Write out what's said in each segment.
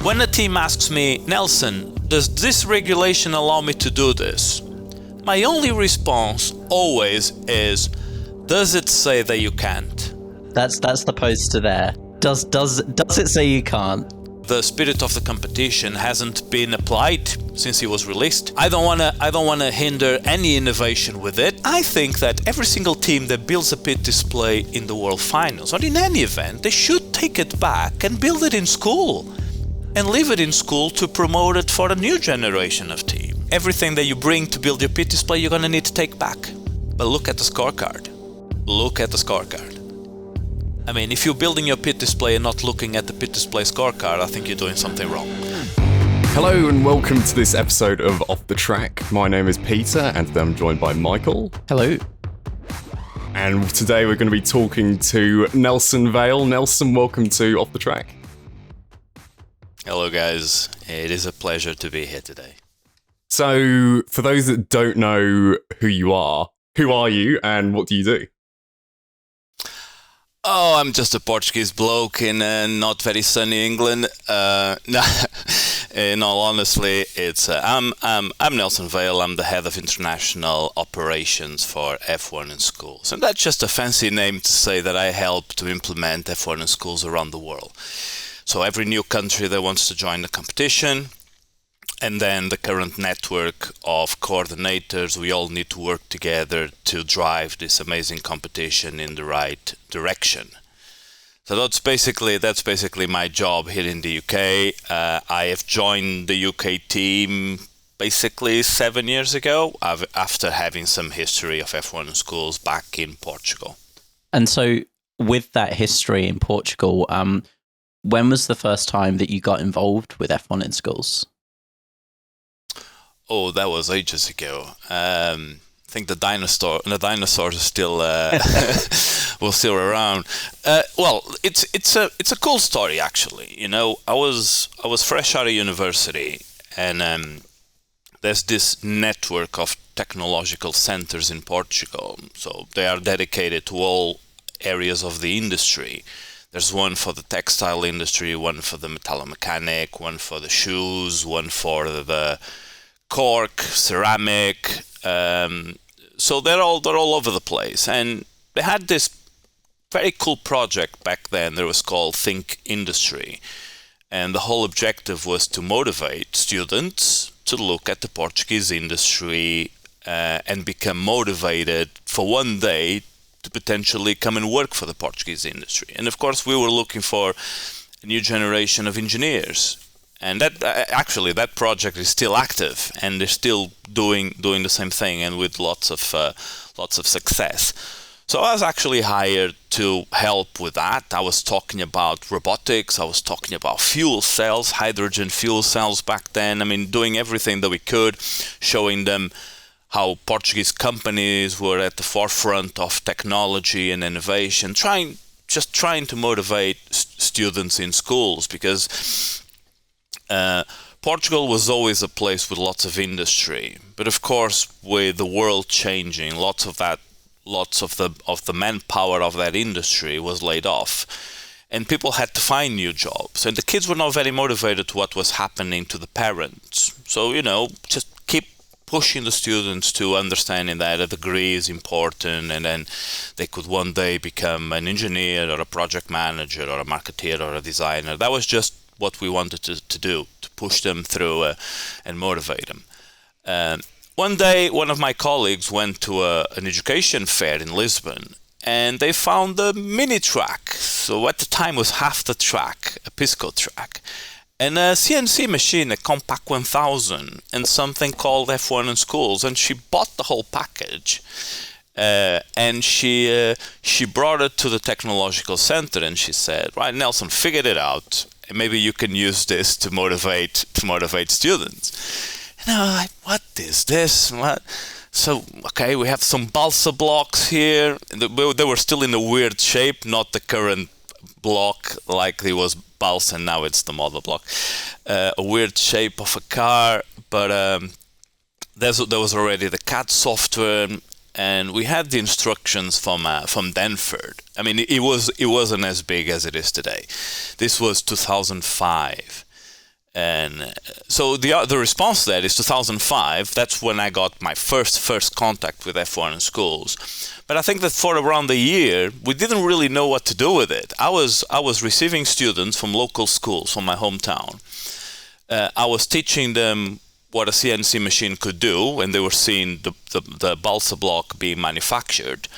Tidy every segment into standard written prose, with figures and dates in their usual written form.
When a team asks me, Nelson, does this regulation allow me to do this? My only response always is, does it say that you can't? That's the poster there. Does it say you can't? The spirit of the competition hasn't been applied since it was released. I don't wanna hinder any innovation with it. I think that every single team that builds a pit display in the World Finals or in any event, they should take it back and build it in school. And leave it in school to promote it for a new generation of team. Everything that you bring to build your pit display, you're gonna need to take back. But look at the scorecard. Look at the scorecard. I mean, if you're building your pit display and not looking at the pit display scorecard, I think you're doing something wrong. Hello and welcome to this episode of Off the Track. My name is Peter and I'm joined by Michael. Hello. And today we're going to be talking to Nelson Vale. Nelson, welcome to Off the Track. Hello guys, it is a pleasure to be here today. So, for those that don't know who you are you and what do you do? Oh, I'm just a Portuguese bloke in not very sunny England. No, in all honesty, it's I'm Nelson Vale. I'm the head of international operations for F1 in schools, and that's just a fancy name to say that I help to implement F1 in schools around the world. So every new country that wants to join the competition, and then the current network of coordinators, we all need to work together to drive this amazing competition in the right direction. So that's basically my job here in the UK. I have joined the UK team basically 7 years ago, after having some history of F1 in schools back in Portugal. And so with that history in Portugal, when was the first time that you got involved with F1 in schools? Oh, that was ages ago. I think the dinosaurs are still were still around. Well, it's a cool story actually. You know, I was fresh out of university, and there's this network of technological centers in Portugal. So they are dedicated to all areas of the industry. There's one for the textile industry, one for the metallomechanic, one for the shoes, one for the cork, ceramic. So they're all over the place. And they had this very cool project back then that was called Think Industry. And the whole objective was to motivate students to look at the Portuguese industry and become motivated for one day to potentially come and work for the Portuguese industry. And of course, we were looking for a new generation of engineers. And that project is still active, and they're still doing the same thing, and with lots of success. So I was actually hired to help with that. I was talking about robotics. I was talking about fuel cells, hydrogen fuel cells back then. I mean, doing everything that we could, showing them how Portuguese companies were at the forefront of technology and innovation, trying to motivate students in schools, because Portugal was always a place with lots of industry. But of course, with the world changing, lots of the manpower of that industry was laid off, and people had to find new jobs. And the kids were not very motivated to what was happening to the parents. So, you know, just keep pushing the students to understanding that a degree is important, and then they could one day become an engineer or a project manager or a marketeer or a designer. That was just what we wanted to do, to push them through and motivate them. One day, one of my colleagues went to an education fair in Lisbon, and they found a mini track. So at the time was half the track, a Pisco track, and a CNC machine, a Compact 1000, and something called F1 in schools. And she bought the whole package, and she brought it to the technological center, and she said, "Right, Nelson, figured it out. And maybe you can use this to motivate students." And I was like, "What is this? What?" So, okay, we have some balsa blocks here. They were still in a weird shape, not the current block like it was balsa, and now it's the model block. A weird shape of a car, but there was already the CAD software, and we had the instructions from Denford. I mean, it wasn't as big as it is today. This was 2005. And so the response to that is 2005. That's when I got my first contact with F1 in schools. But I think that for around a year, we didn't really know what to do with it. I was receiving students from local schools from my hometown. I was teaching them what a CNC machine could do, and they were seeing the balsa block being manufactured.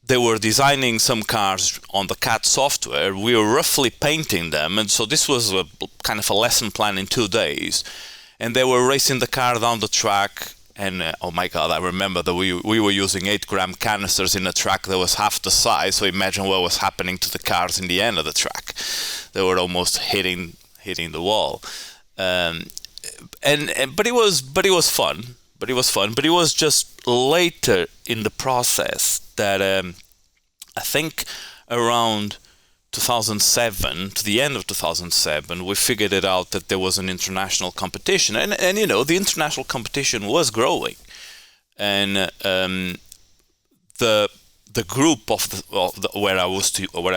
They were designing some cars on the CAD software. We were roughly painting them, and so this was a kind of a lesson plan in 2 days. And they were racing the car down the track, and oh my God, I remember that we were using 8-gram canisters in a track that was half the size. So imagine what was happening to the cars in the end of the track. They were almost hitting the wall. But it was fun. But it was just later in the process that I think around 2007, to the end of 2007, we figured it out that there was an international competition, and the international competition was growing, and the group where I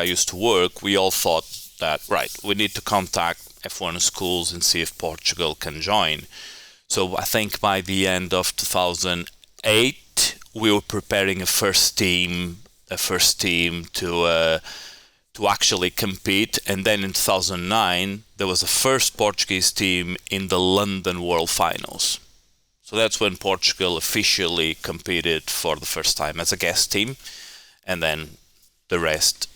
used to work, we all thought that we need to contact F1 schools and see if Portugal can join. So I think by the end of 2008, we were preparing a first team to actually compete, and then in 2009 there was the first Portuguese team in the London World Finals. So that's when Portugal officially competed for the first time as a guest team, and then the rest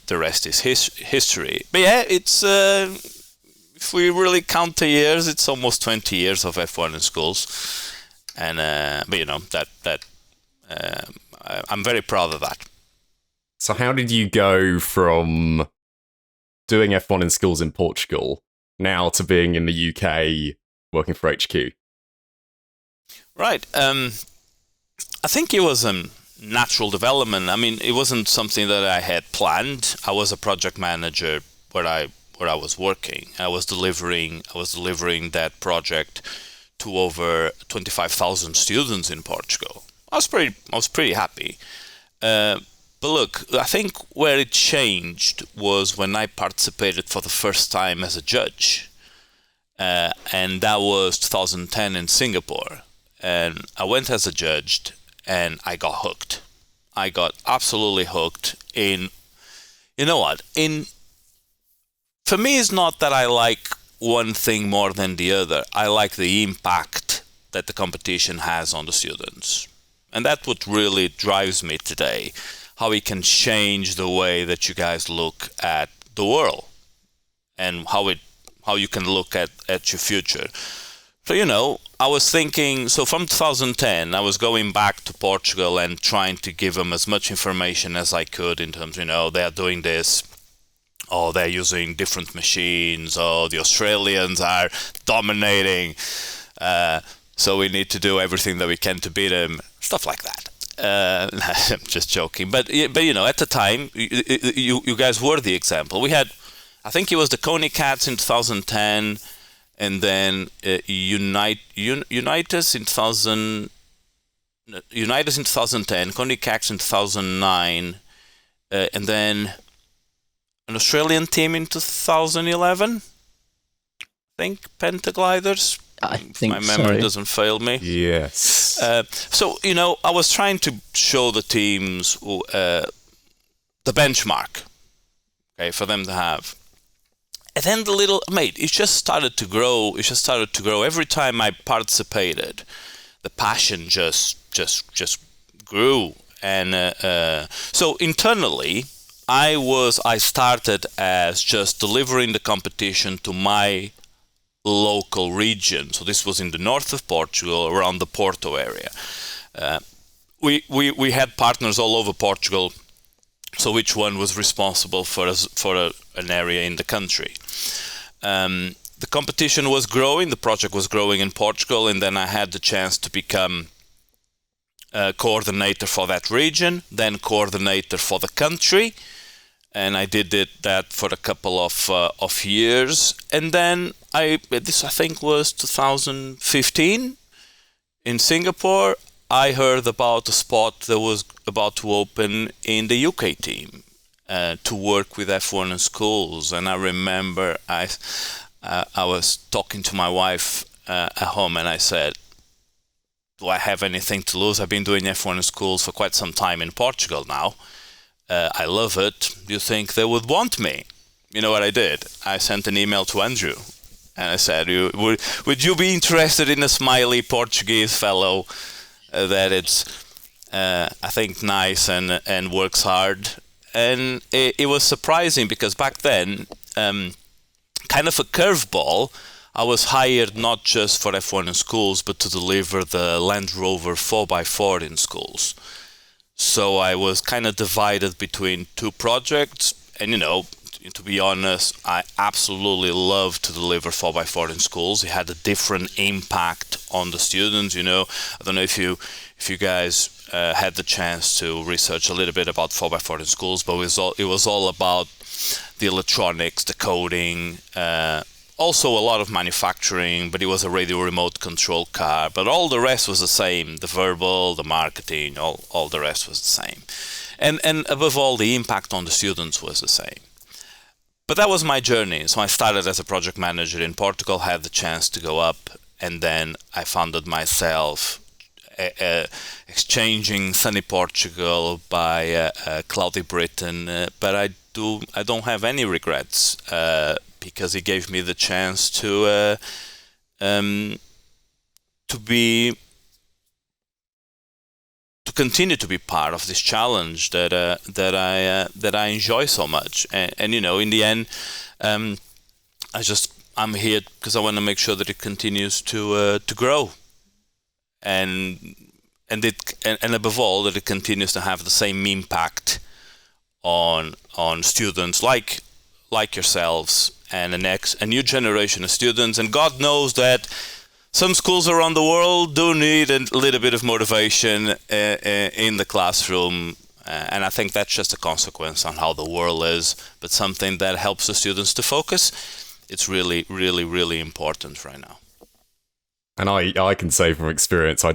is history. But yeah, it's if we really count the years, it's almost 20 years of F1 in schools, and I'm very proud of that. So how did you go from doing F1 in schools in Portugal now to being in the UK working for HQ? Right. I think it was a natural development. I mean, it wasn't something that I had planned. I was a project manager where I was working. I was delivering that project to over 25,000 students in Portugal. I was pretty happy. But look, I think where it changed was when I participated for the first time as a judge. And that was 2010 in Singapore. And I went as a judge, and I got hooked. I got absolutely hooked in, you know what? For me, it's not that I like one thing more than the other. I like the impact that the competition has on the students. And that's what really drives me today. How it can change the way that you guys look at the world, and how you can look at your future. So, I was thinking, so from 2010, I was going back to Portugal and trying to give them as much information as I could in terms, they are doing this, or they're using different machines, or the Australians are dominating, so we need to do everything that we can to beat them, stuff like that. I'm just joking, but at the time, you guys were the example. We had, I think it was the Coney Cats in 2010, and then Unitas in 2010, Coney Cats in 2009, and then an Australian team in 2011. I think Pentagliders. I think my memory so. doesn't fail me. Yes. So, I was trying to show the teams the benchmark, for them to have. And then it just started to grow. It just started to grow. Every time I participated, the passion just grew. And so internally, I started as just delivering the competition to my local region. So this was in the north of Portugal, around the Porto area. We had partners all over Portugal. So each one was responsible for an area in the country. The competition was growing, the project was growing in Portugal, and then I had the chance to become coordinator for that region, then coordinator for the country, and I did that for a couple of years. And then this I think was 2015 in Singapore. I heard about a spot that was about to open in the UK team to work with F1 in schools, and I remember I was talking to my wife at home, and I said, do I have anything to lose? I've been doing F1 in schools for quite some time in Portugal now. I love it. Do you think they would want me? You know what I did? I sent an email to Andrew, and I said, would you be interested in a smiley Portuguese fellow that it's, I think, nice and works hard? And it was surprising because back then, kind of a curveball, I was hired not just for F1 in schools, but to deliver the Land Rover 4x4 in schools. So I was kind of divided between two projects, and to be honest, I absolutely love to deliver 4x4 in schools. It had a different impact on the students. I don't know if you guys had the chance to research a little bit about 4x4 in schools, but it was all about the electronics, the coding, also a lot of manufacturing, but it was a radio remote control car. But all the rest was the same. The verbal, the marketing, all the rest was the same. And above all, the impact on the students was the same. But that was my journey. So I started as a project manager in Portugal, had the chance to go up, and then I founded myself, exchanging sunny Portugal by cloudy Britain. But I don't have any regrets because it gave me the chance to continue to be part of this challenge that I enjoy so much. And in the end, I'm here because I want to make sure that it continues to grow, and above all, that it continues to have the same impact on students like yourselves and a new generation of students. And God knows that some schools around the world do need a little bit of motivation in the classroom, and I think that's just a consequence on how the world is, but something that helps the students to focus. It's really, really, really important right now. And I can say from experience, I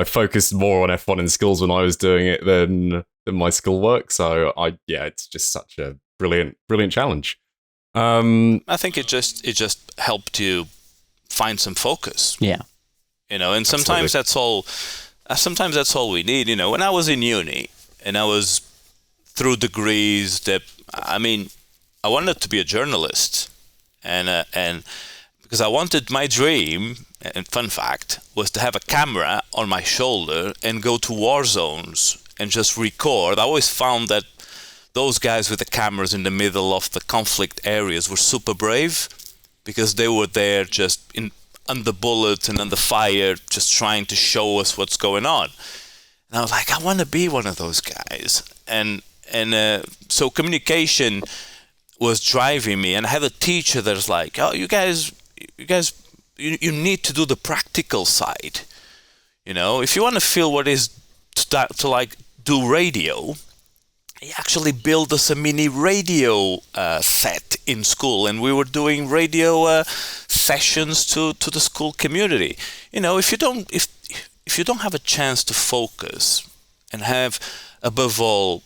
focused more on F1 in schools when I was doing it than my schoolwork. So it's just such a brilliant challenge. I think it just helped you find some focus. Yeah. And sometimes that's all. Sometimes that's all we need. When I was in uni and I was through degrees, I wanted to be a journalist, and because I wanted, my dream, and fun fact, was to have a camera on my shoulder and go to war zones and just record. I always found that those guys with the cameras in the middle of the conflict areas were super brave, because they were there just under bullets and under fire, just trying to show us what's going on. And I was like, I want to be one of those guys. And so communication was driving me. And I had a teacher that was like, oh, you guys, you need to do the practical side. If you want to feel what it is to do radio, he actually built us a mini radio set in school, and we were doing radio sessions to the school community. If you don't have a chance to focus and have, above all,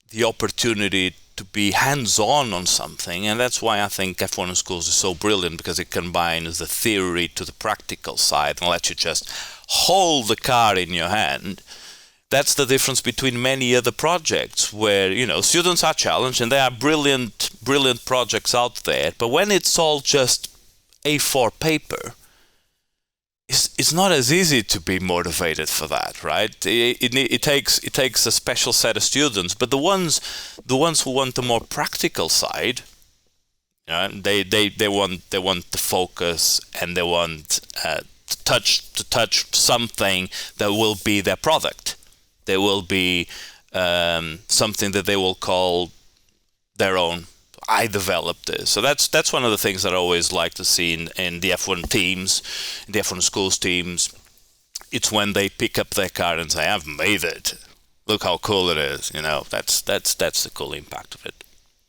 the opportunity to be hands-on on something, and that's why I think F1 in schools is so brilliant, because it combines the theory to the practical side and lets you just hold the car in your hand. That's the difference between many other projects where, students are challenged and there are brilliant projects out there. But when it's all just A4 paper, it's not as easy to be motivated for that, right? It takes a special set of students. But the ones who want the more practical side, they want the focus, and they want to touch something that will be their product. There will be something that they will call their own. I developed this. So that's one of the things that I always like to see in the F1 teams, in the F1 schools teams. It's when they pick up their car and say, I've made it. Look how cool it is. That's the cool impact of it.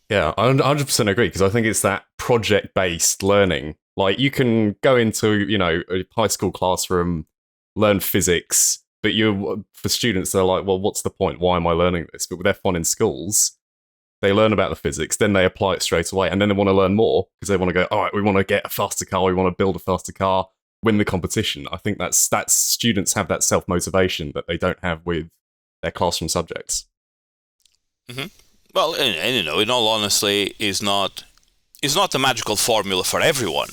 Yeah, I 100% agree, because I think it's that project-based learning. Like, you can go into, a high school classroom, learn physics, but for students, they're like, well, what's the point? Why am I learning this? But with F1 in schools, they learn about the physics, then they apply it straight away, and then they want to learn more because they want to go, all right, we want to get a faster car, we want to build a faster car, win the competition. I think that's students have that self-motivation that they don't have with their classroom subjects. Mm-hmm. Well, and in all honesty, is not the magical formula for everyone.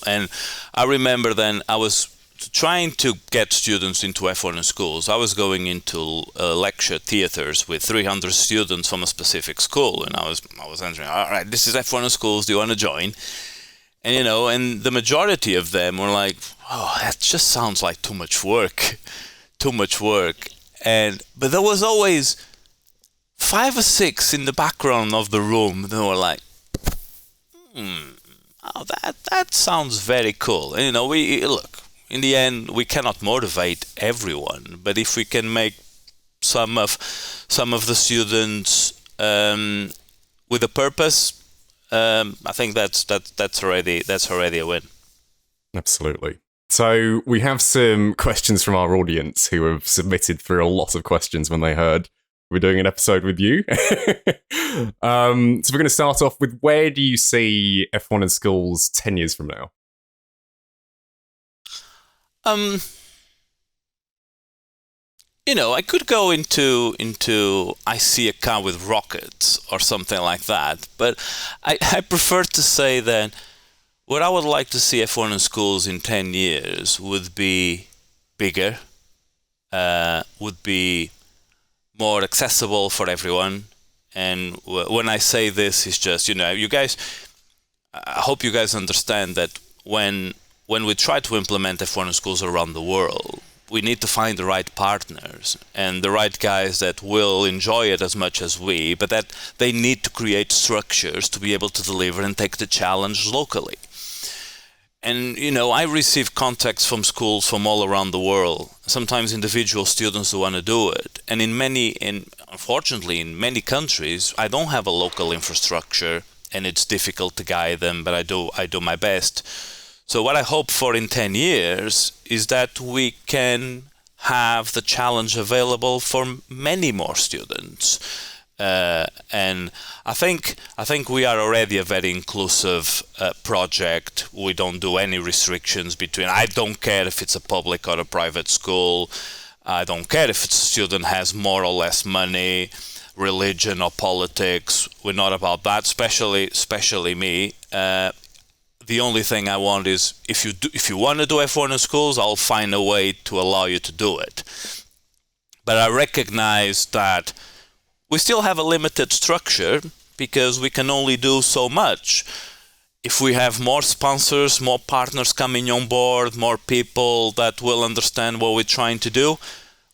And I remember then I was trying to get students into F1 in schools. I was going into lecture theaters with 300 students from a specific school, and I was answering, all right, this is F1 in schools, do you want to join? And and the majority of them were like, oh, that just sounds like too much work. But there was always 5 or 6 in the background of the room that were like, oh, that sounds very cool. And we look, in the end, we cannot motivate everyone, but if we can make some of the students with a purpose, I think that's already a win. Absolutely. So we have some questions from our audience who have submitted through a lot of questions when they heard we're doing an episode with you. So we're going to start off with, where do you see F1 in schools 10 years from now? I could go into I see a car with rockets or something like that, but I prefer to say that what I would like to see F1 in schools in 10 years would be bigger, would be more accessible for everyone. And when I say this, it's just, you guys, I hope you guys understand that when we try to implement F1 in schools around the world, we need to find the right partners and the right guys that will enjoy it as much as we, but that they need to create structures to be able to deliver and take the challenge locally. And, I receive contacts from schools from all around the world, sometimes individual students who want to do it. And unfortunately, in many countries, I don't have a local infrastructure and it's difficult to guide them, but I do my best. So what I hope for in 10 years is that we can have the challenge available for many more students. And I think we are already a very inclusive project. We don't do any restrictions between. I don't care if it's a public or a private school. I don't care if it's a student has more or less money, religion or politics. We're not about that. Especially me. The only thing I want is if you want to do F1 in schools, I'll find a way to allow you to do it. But I recognize that we still have a limited structure because we can only do so much. If we have more sponsors, more partners coming on board, more people that will understand what we're trying to do,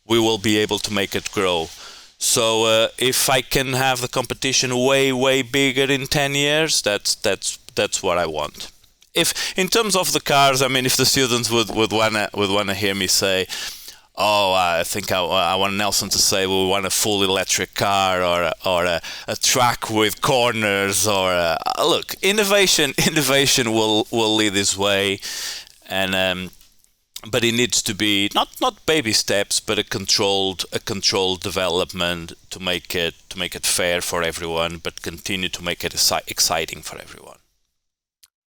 we will be able to make it grow. So if I can have the competition way, way bigger in 10 years, that's what I want. If in terms of the cars, if the students would wanna hear me say, oh, I think I want Nelson to say we want a full electric car or a track with corners or look, innovation will lead this way, and but it needs to be not baby steps, but a controlled development to make it fair for everyone, but continue to make it exciting for everyone.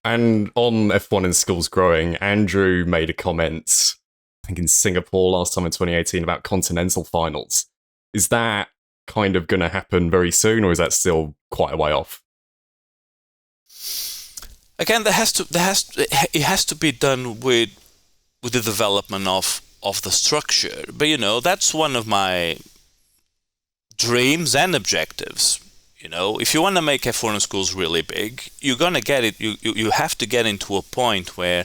And on F1 in schools growing, Andrew made a comment, I think in Singapore last time in 2018, about continental finals. Is that kind of going to happen very soon, or is that still quite a way off? Again, it has to be done with the development of the structure. But that's one of my dreams and objectives. If you want to make F1 in schools really big, you're gonna get it. You have to get into a point where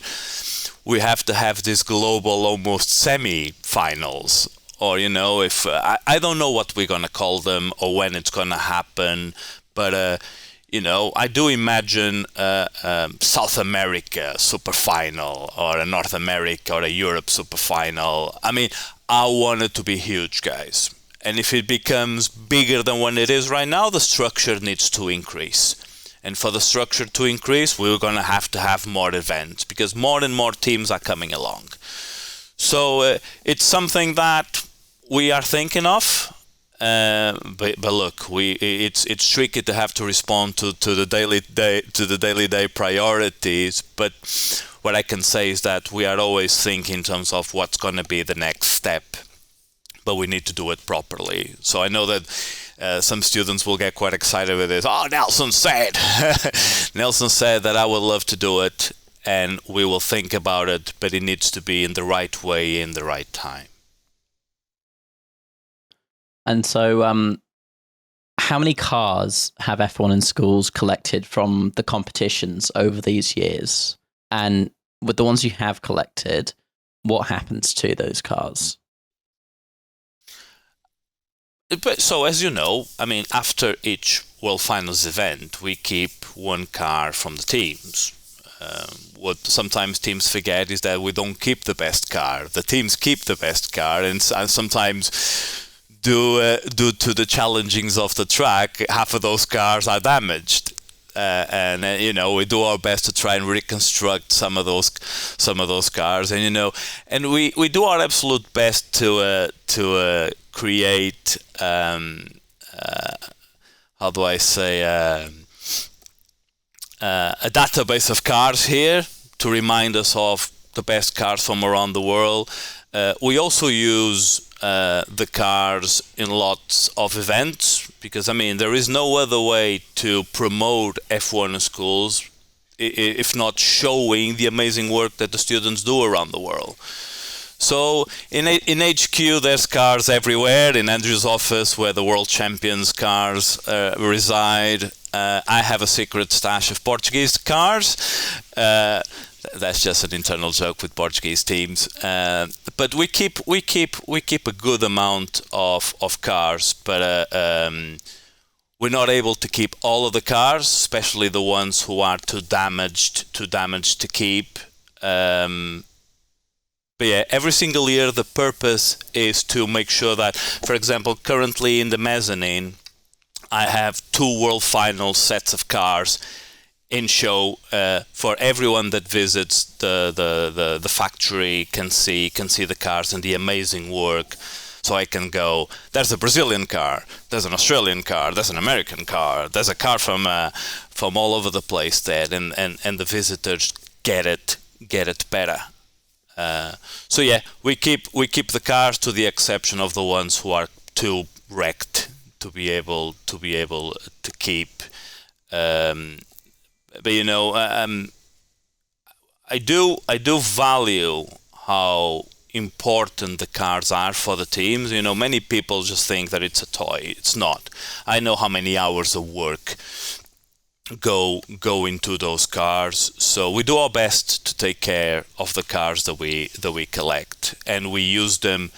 we have to have this global, almost semi-finals, or if I don't know what we're gonna call them or when it's gonna happen, but I do imagine South America super final or a North America or a Europe super final. I want it to be huge, guys. And if it becomes bigger than what it is right now, the structure needs to increase. And for the structure to increase, we're going to have more events because more and more teams are coming along. So it's something that we are thinking of. But look, it's tricky to have to respond to the daily day priorities. But what I can say is that we are always thinking in terms of what's going to be the next step, but we need to do it properly. So I know that some students will get quite excited with this. Oh, Nelson said, Nelson said that I would love to do it, and we will think about it, but it needs to be in the right way, in the right time. And so, how many cars have F1 in schools collected from the competitions over these years? And with the ones you have collected, what happens to those cars? So, as you know, I mean, after each World Finals event, we keep one car from the teams. What sometimes teams forget is that we don't keep the best car. The teams keep the best car, and sometimes due to the challengings of the track, half of those cars are damaged. And we do our best to try and reconstruct some of those cars, and we do our absolute best to create how do I say a database of cars here to remind us of the best cars from around the world. We also use the cars in lots of events, because there is no other way to promote F1 in schools if not showing the amazing work that the students do around the world. So in HQ there's cars everywhere. In Andrew's office, where the world champions cars reside, I have a secret stash of Portuguese cars. That's just an internal joke with Portuguese teams. But we keep a good amount of cars, but we're not able to keep all of the cars, especially the ones who are too damaged to keep. But yeah, every single year the purpose is to make sure that, for example, currently in the mezzanine, I have 2 World Final sets of cars in show for everyone that visits the factory can see the cars and the amazing work. So I can go, there's a Brazilian car, there's an Australian car, there's an American car, there's a car from all over the place there, and the visitors get it better. So yeah, we keep the cars, to the exception of the ones who are too wrecked to be able to keep. But I do value how important the cars are for the teams. Many people just think that it's a toy. It's not. I know how many hours of work go into those cars. So we do our best to take care of the cars that we collect, and we use them,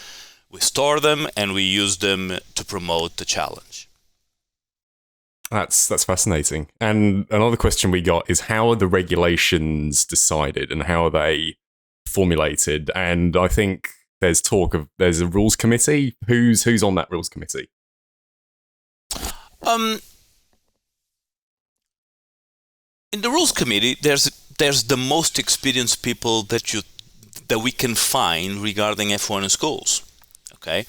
we store them, and we use them to promote the challenge. That's fascinating. And another question we got is, how are the regulations decided and how are they formulated? And I think there's talk of there's a rules committee. Who's on that rules committee? In the rules committee, there's the most experienced people that we can find regarding F1 in schools. Okay.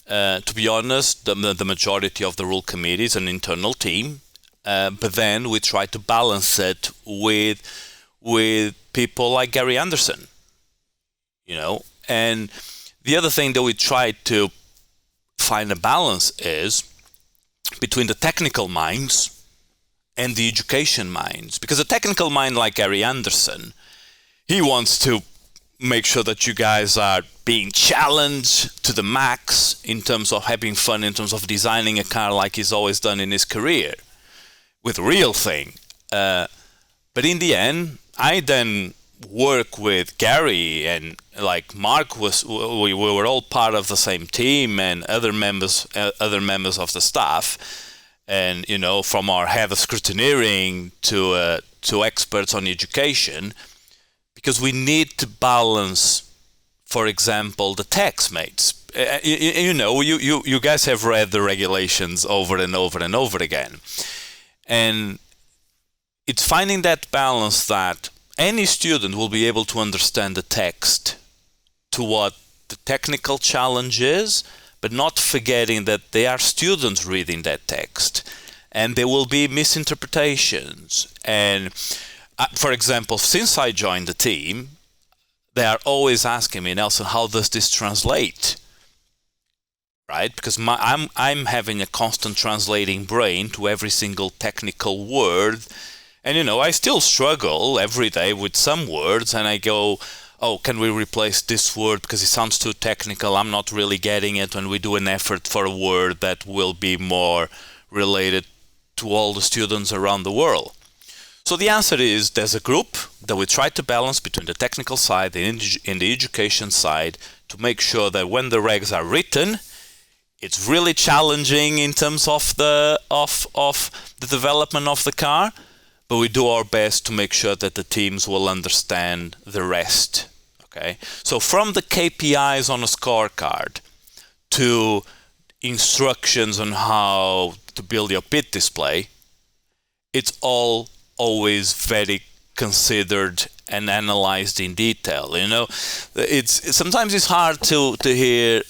To be honest, the majority of the rule committee is an internal team, but then we try to balance it with people like Gary Anderson, And the other thing that we try to find a balance is between the technical minds and the education minds, because a technical mind like Gary Anderson, he wants to make sure that you guys are being challenged to the max in terms of having fun, in terms of designing a car like he's always done in his career, with a real thing. But in the end, I then work with Gary, and like Mark we were all part of the same team, and other members of the staff, and from our head of scrutineering to experts on education. Because we need to balance, for example, the tax mates. You guys have read the regulations over and over and over again. And it's finding that balance that any student will be able to understand the text to what the technical challenge is, but not forgetting that they are students reading that text, and there will be misinterpretations. And for example, since I joined the team, they are always asking me, Nelson, how does this translate? Right? Because I'm having a constant translating brain to every single technical word. And, I still struggle every day with some words, and I go, oh, can we replace this word because it sounds too technical? I'm not really getting it. When we do an effort for a word that will be more related to all the students around the world. So the answer is there's a group that we try to balance between the technical side and the education side to make sure that when the regs are written, it's really challenging in terms of the development of the car, but we do our best to make sure that the teams will understand the rest. Okay, so from the KPIs on a scorecard to instructions on how to build your pit display, it's all always very considered and analyzed in detail. Sometimes it's hard to hear,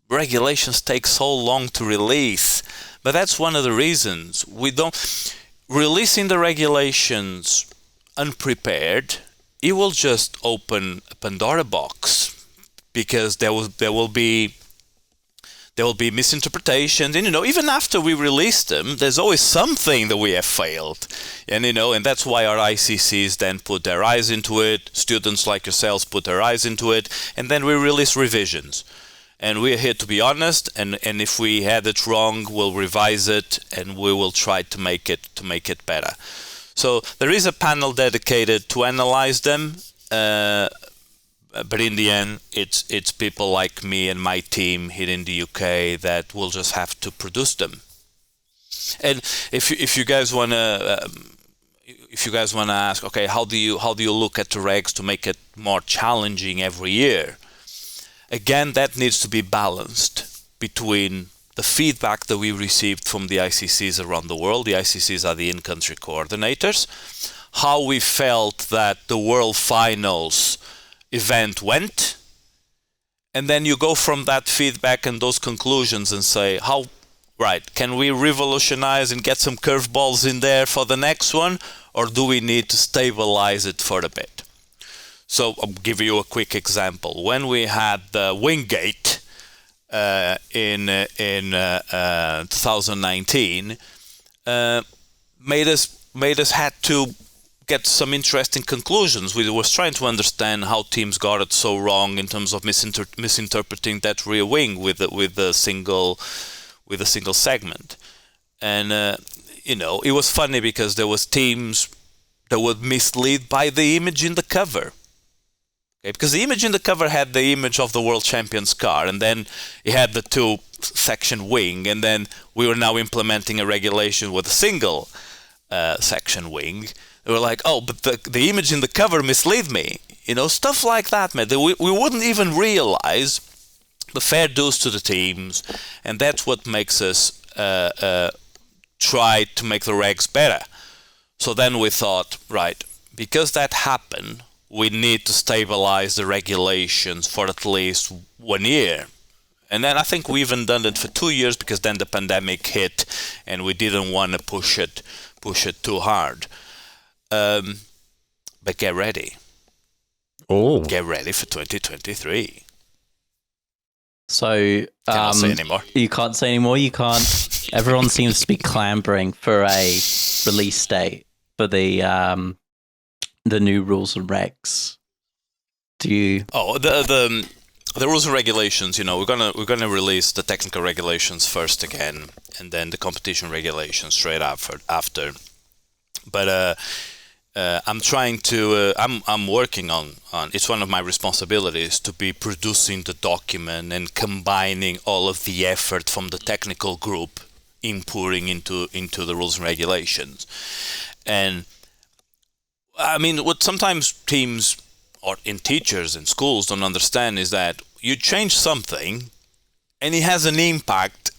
regulations take so long to release, but that's one of the reasons we don't releasing the regulations unprepared. It will just open a Pandora box, because there will be misinterpretations, and even after we release them, there's always something that we have failed, and that's why our ICCs then put their eyes into it. Students like yourselves put their eyes into it, and then we release revisions. And we're here to be honest, and if we had it wrong, we'll revise it, and we will try to make it better. So there is a panel dedicated to analyze them. But in the end, it's people like me and my team here in the UK that will just have to produce them. And if you guys wanna ask, okay, how do you look at the regs to make it more challenging every year? Again, that needs to be balanced between the feedback that we received from the ICCs around the world. The ICCs are the in-country coordinators. How we felt that the World Finals event went, and then you go from that feedback and those conclusions and say, can we revolutionize and get some curveballs in there for the next one, or do we need to stabilize it for a bit? So I'll give you a quick example. When we had the Wingate in 2019, made us had to get some interesting conclusions. We were trying to understand how teams got it so wrong in terms of misinterpreting that rear wing with a single segment, and it was funny because there was teams that were misled by the image in the cover. Okay, because the image in the cover had the image of the world champion's car, and then it had the two-section wing, and then we were now implementing a regulation with a single section wing. They were like, oh, but the image in the cover misled me. Stuff like that, man. We wouldn't even realize. The fair dues to the teams, and that's what makes us try to make the regs better. So then we thought, right, because that happened, we need to stabilize the regulations for at least 1 year. And then I think we even done it for 2 years, because then the pandemic hit and we didn't want to push it too hard. But get ready. Oh, get ready for 2023. So Can't say anymore. You can't say anymore. You can't. Everyone seems to be clambering for a release date for the new rules and regs. Do you? Oh, the rules and regulations. We're gonna release the technical regulations first again, and then the competition regulations straight after. But I'm trying to. I'm working on. It's one of my responsibilities to be producing the document and combining all of the effort from the technical group inputting into the rules and regulations. And I mean, what sometimes teams or teachers in schools don't understand is that you change something, and it has an impact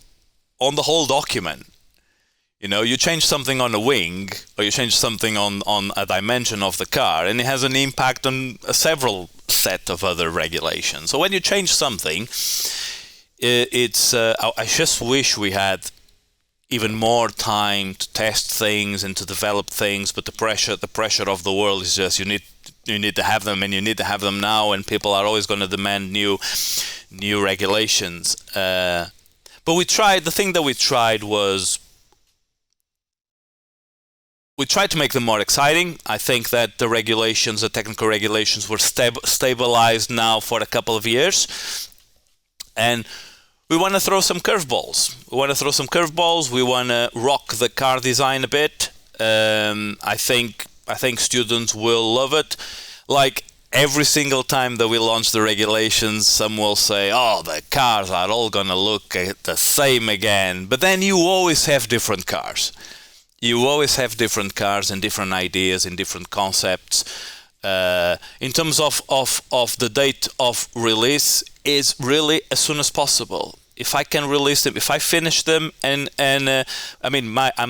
on the whole document. You change something on a wing, or you change something on a dimension of the car, and it has an impact on several subset of other regulations. So when you change something, I just wish we had even more time to test things and to develop things, but the pressure of the world is just you need to have them, and you need to have them now, and people are always going to demand new regulations. But the thing that we tried was we tried to make them more exciting. I think that the technical regulations were stabilized now for a couple of years, and we want to throw some curveballs. We want to rock the car design a bit. I think students will love it. Like every single time that we launch the regulations, some will say, "Oh, the cars are all gonna look the same again." But then you always have different cars. You always have different cars and different ideas and different concepts. In terms of the date of release, is really as soon as possible. If I can release them, if I finish them, I'm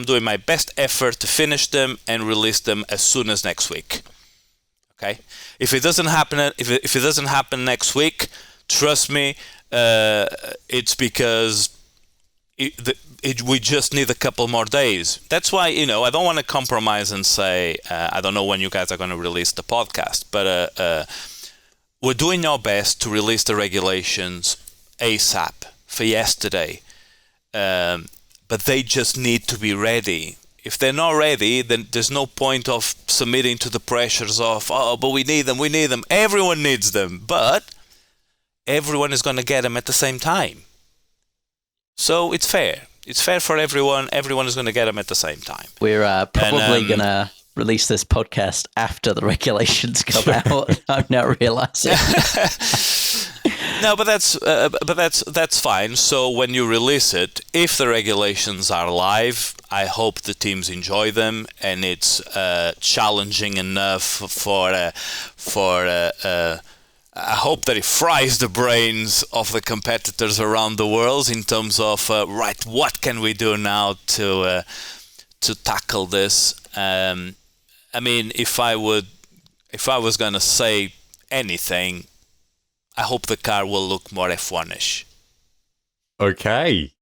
doing my best effort to finish them and release them as soon as next week. Okay, if it doesn't happen next week, trust me, it's because we just need a couple more days. That's why I don't want to compromise and say I don't know when you guys are going to release the podcast, but we're doing our best to release the regulations ASAP. For yesterday, but they just need to be ready. If they're not ready, then there's no point of submitting to the pressures of, but we need them. Everyone needs them, but everyone is going to get them at the same time. So it's fair. It's fair for everyone. Everyone is going to get them at the same time. We're probably going to release this podcast after the regulations come out. I'm now realizing. No, but that's fine. So when you release it, if the regulations are live, I hope the teams enjoy them, and it's challenging enough for I hope that it fries the brains of the competitors around the world in terms of what can we do now to tackle this. If I was going to say anything, I hope the car will look more F1-ish. Okay,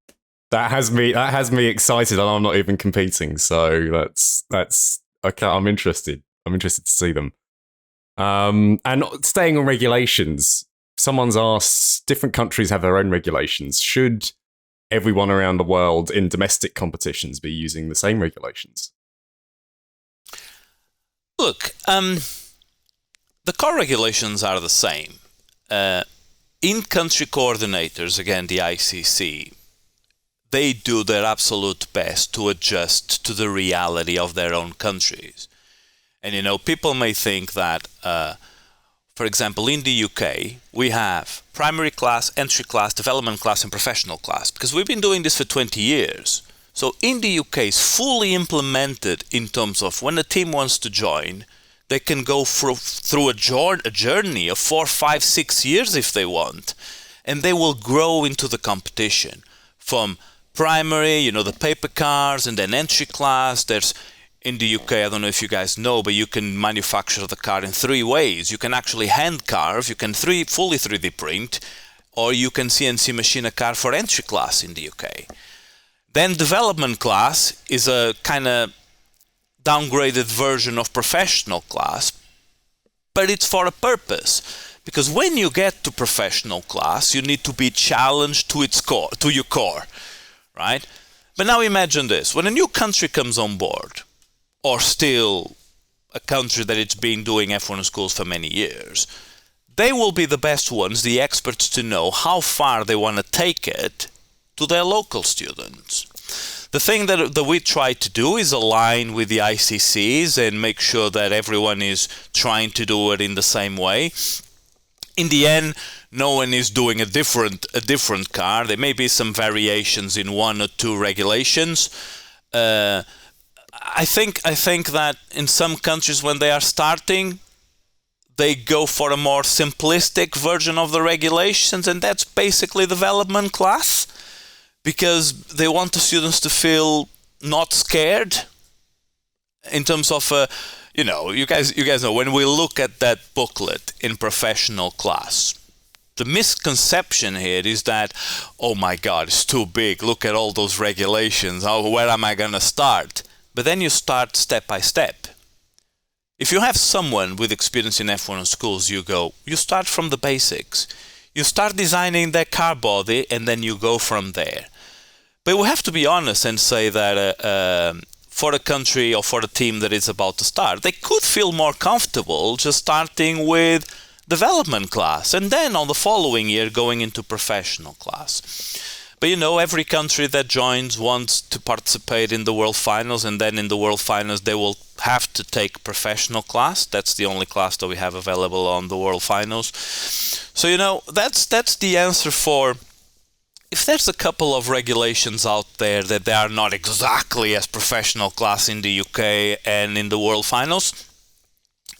that has me excited, and I'm not even competing, so that's okay. I'm interested to see them. And staying on regulations, someone's asked, different countries have their own regulations. Should everyone around the world in domestic competitions be using the same regulations? Look, the car regulations are the same. In-country coordinators, again the ICC, they do their absolute best to adjust to the reality of their own countries. And people may think that, for example, in the UK, we have primary class, entry class, development class, and professional class, because we've been doing this for 20 years. So in the UK, it's fully implemented in terms of when a team wants to join, they can go through a journey of 4, 5, 6 years if they want, and they will grow into the competition. From primary, the paper cars, and then entry class. There's in the UK, I don't know if you guys know, but you can manufacture the car in 3 ways. You can actually hand carve, you can fully 3D print, or you can CNC machine a car for entry class in the UK. Then development class is a kind of downgraded version of professional class, but it's for a purpose, because when you get to professional class, you need to be challenged to your core, right? But now imagine this: when a new country comes on board, or still a country that it's been doing F1 schools for many years, they will be the best ones, the experts, to know how far they want to take it to their local students. The thing that we try to do is align with the ICCs and make sure that everyone is trying to do it in the same way. In the end, no one is doing a different car. There may be some variations in 1 or 2 regulations. I think that in some countries, when they are starting, they go for a more simplistic version of the regulations, and that's basically development class, because they want the students to feel not scared in terms of, you guys know, when we look at that booklet in professional class, the misconception here is that, oh my God, it's too big. Look at all those regulations. Oh, where am I going to start? But then you start step by step. If you have someone with experience in F1 schools, you start from the basics. You start designing their car body, and then you go from there. But we have to be honest and say that for a country or for a team that is about to start, they could feel more comfortable just starting with development class and then on the following year going into professional class. But every country that joins wants to participate in the World Finals, and then in the World Finals they will have to take professional class. That's the only class that we have available on the World Finals. So that's the answer for, if there's a couple of regulations out there that they are not exactly as professional class in the UK and in the World Finals,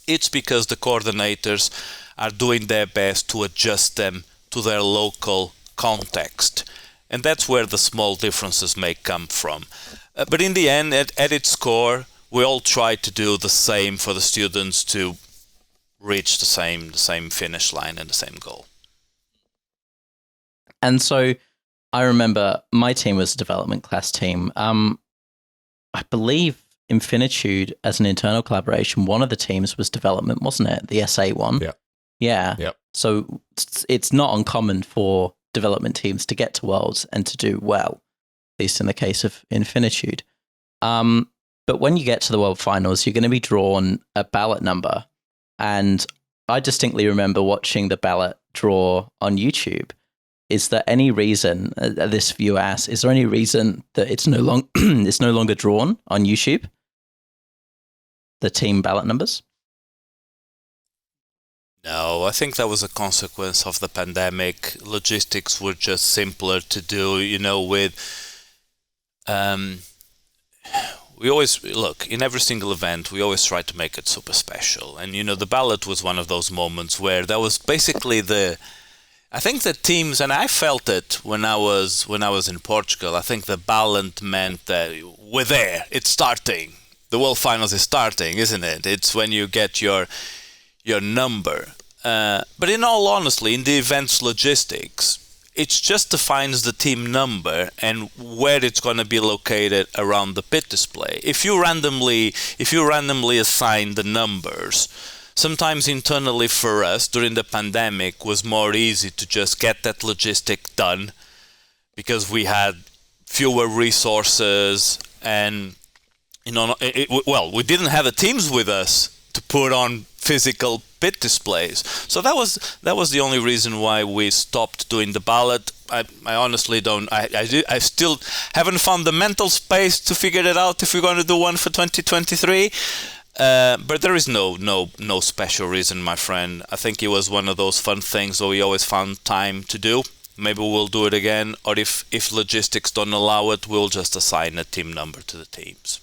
it's because the coordinators are doing their best to adjust them to their local context. And that's where the small differences may come from. But in the end, at its core, we all try to do the same for the students to reach the same finish line and the same goal. And so I remember my team was a development class team. I believe Infinitude, as an internal collaboration, one of the teams was development, wasn't it? The SA one. Yeah. Yeah. Yep. So it's not uncommon for development teams to get to Worlds and to do well, at least in the case of Infinitude. But when you get to the World Finals, you're going to be drawn a ballot number. And I distinctly remember watching the ballot draw on YouTube. Is there any reason, this viewer asks, is there any reason that it's no longer drawn on YouTube? The team ballot numbers? No, I think that was a consequence of the pandemic. Logistics were just simpler to do, with... we always, look, in every single event, we always try to make it super special. And, the ballot was one of those moments where that was basically I think the teams, and I felt it when I was in Portugal, I think the ballot meant that we're there, it's starting. The World Finals is starting, isn't it? It's when you get your number. But in all honesty, in the event's logistics, it just defines the team number and where it's going to be located around the pit display. If you randomly assign the numbers, sometimes internally for us during the pandemic was more easy to just get that logistic done because we had fewer resources and we didn't have the teams with us to put on physical pit displays. So that was the only reason why we stopped doing the ballot. I honestly don't. I still haven't found the mental space to figure it out if we're going to do one for 2023. But there is no special reason, my friend. I think it was one of those fun things that we always found time to do. Maybe we'll do it again, or if logistics don't allow it, we'll just assign a team number to the teams.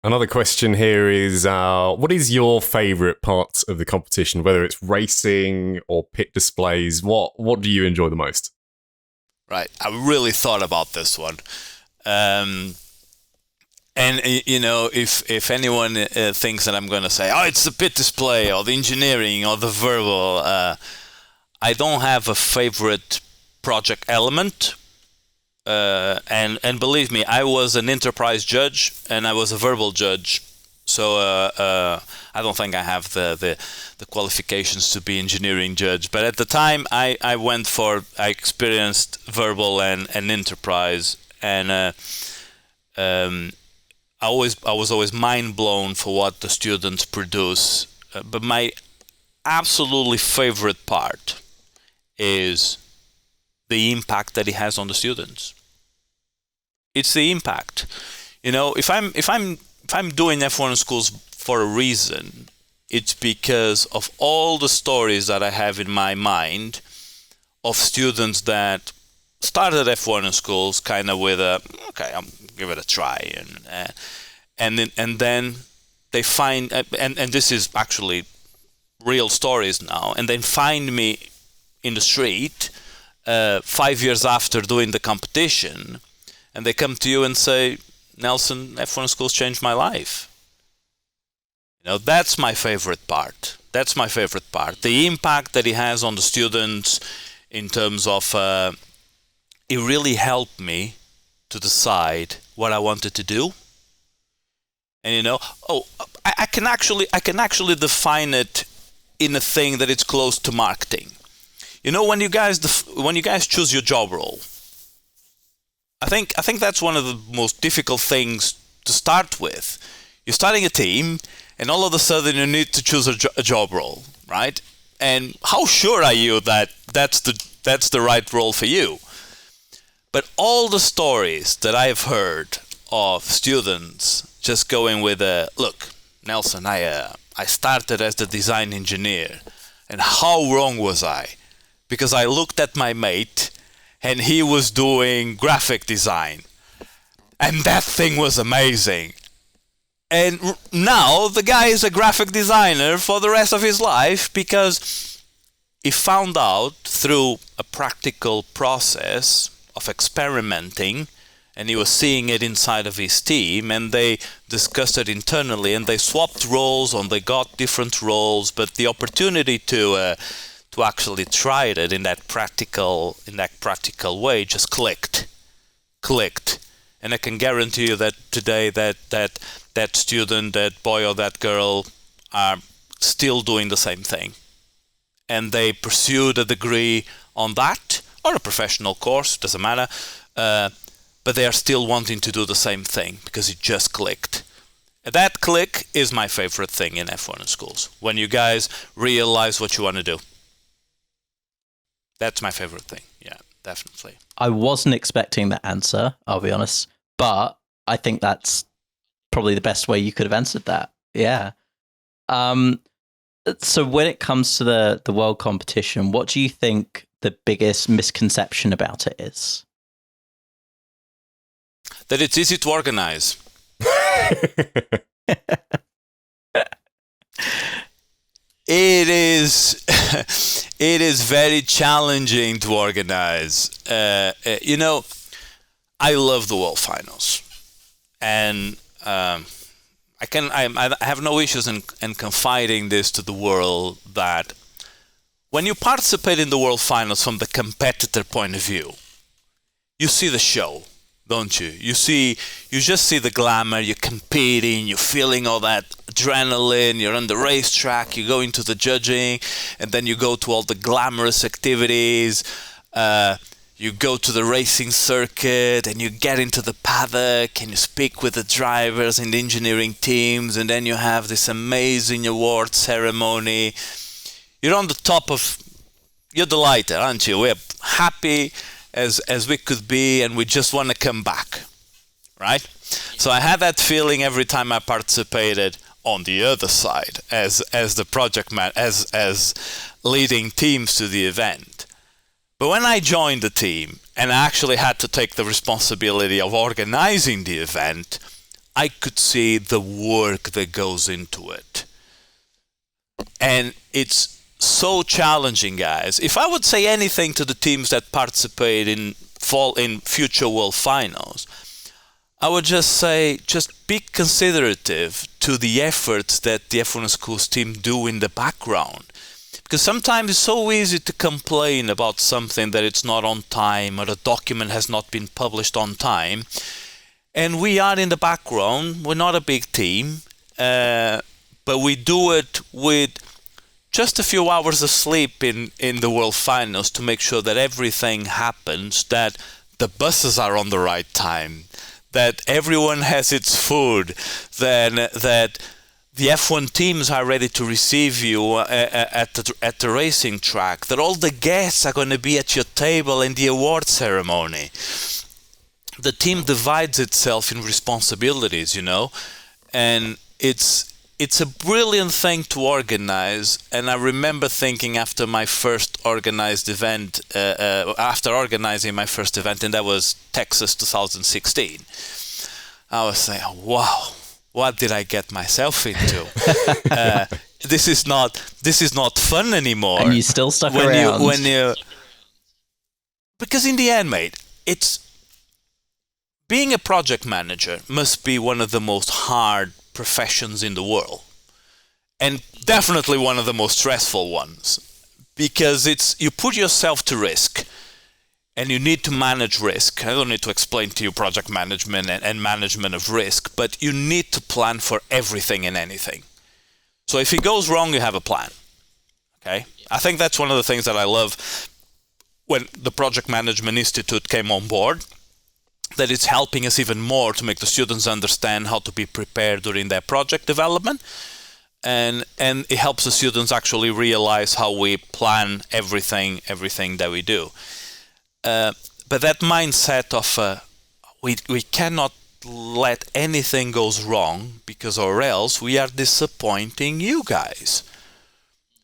Another question here is, what is your favourite part of the competition, whether it's racing or pit displays? What do you enjoy the most? Right, I really thought about this one. And, if anyone thinks that I'm going to say, oh, it's the pit display or the engineering or the verbal, I don't have a favorite project element. And believe me, I was an enterprise judge and I was a verbal judge. So I don't think I have the qualifications to be engineering judge. But at the time, I experienced verbal and enterprise. And I was always mind blown for what the students produce. But my absolutely favorite part is the impact that it has on the students. It's the impact. If I'm doing F1 schools for a reason, it's because of all the stories that I have in my mind of students that started F1 schools kind of with I'll give it a try, and then they find, and this is actually real stories now, and then find me in the street 5 years after doing the competition, and they come to you and say, Nelson, F1 schools changed my life. That's my favorite part. That's my favorite part. The impact that it has on the students in terms of it really helped me to decide what I wanted to do. And I can actually define it in a thing that it's close to marketing. When you guys choose your job role, I think that's one of the most difficult things to start with. You're starting a team, and all of a sudden you need to choose a job role, right? And how sure are you that that's the right role for you? But all the stories that I've heard of students just going with look, Nelson, I started as the design engineer, and how wrong was I? Because I looked at my mate, and he was doing graphic design, and that thing was amazing. And now the guy is a graphic designer for the rest of his life because he found out through a practical process of experimenting, and he was seeing it inside of his team, and they discussed it internally, and they swapped roles, and they got different roles, but the opportunity to actually try it in that practical way just clicked. And I can guarantee you that today that student, that boy or that girl are still doing the same thing. And they pursued a degree on that, or a professional course, doesn't matter, but they are still wanting to do the same thing because it just clicked. And that click is my favorite thing in F1 in schools, when you guys realize what you want to do. That's my favorite thing, yeah, definitely. I wasn't expecting that answer, I'll be honest, but I think that's probably the best way you could have answered that. Yeah. So when it comes to the world competition, what do you think the biggest misconception about it is? That it's easy to organize. It is very challenging to organize. I love the World Finals, and I have no issues in confiding this to the world that when you participate in the World Finals from the competitor point of view, you see the show, don't you? You just see the glamour, you're competing, you're feeling all that adrenaline, you're on the racetrack, you go into the judging, and then you go to all the glamorous activities, you go to the racing circuit, and you get into the paddock, and you speak with the drivers and the engineering teams, and then you have this amazing award ceremony. You're on the top of... You're delighted, aren't you? We're happy as we could be, and we just want to come back, right? So I had that feeling every time I participated on the other side as the project man, as leading teams to the event. But when I joined the team and I actually had to take the responsibility of organizing the event, I could see the work that goes into it. And it's so challenging, guys. If I would say anything to the teams that participate in future World Finals, I would just say, just be considerative to the efforts that the F1 Schools team do in the background. Because sometimes it's so easy to complain about something that it's not on time, or a document has not been published on time. And we are in the background, we're not a big team, but we do it with just a few hours of sleep in the World Finals to make sure that everything happens, that the buses are on the right time, that everyone has its food, that the F1 teams are ready to receive you at the racing track, that all the guests are going to be at your table in the award ceremony. The team divides itself in responsibilities, and it's a brilliant thing to organize. And I remember thinking after my first organized event, after organizing my first event, and that was Texas 2016, I was saying, wow, what did I get myself into? This is not fun anymore. And you still stuck around. Because in the end, mate, it's being a project manager must be one of the most hard professions in the world, and definitely one of the most stressful ones, because you put yourself to risk, and you need to manage risk. I don't need to explain to you project management and management of risk, but you need to plan for everything and anything. So if it goes wrong, you have a plan. Okay, I think that's one of the things that I love when the Project Management Institute came on board, that it's helping us even more to make the students understand how to be prepared during their project development. And it helps the students actually realize how we plan everything that we do. But that mindset of we cannot let anything goes wrong, because or else we are disappointing you guys.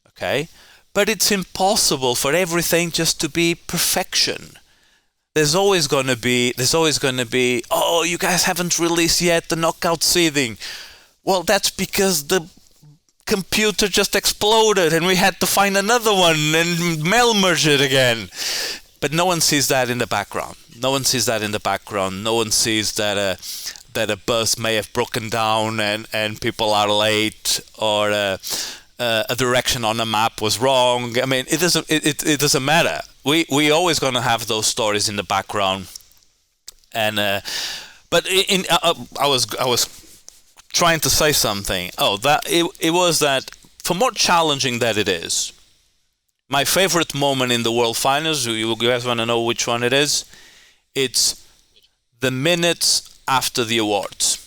Okay? But it's impossible for everything just to be perfection. There's always going to be, oh, you guys haven't released yet the knockout seeding. Well, that's because the computer just exploded and we had to find another one and mail merge it again. But no one sees that in the background. No one sees that a bus may have broken down and people are late, or a direction on a map was wrong. I mean, it doesn't matter. We always going to have those stories in the background. And but I was trying to say something. It was that, for more challenging that it is, my favorite moment in the World Finals, you guys want to know which one it is? It's the minutes after the awards.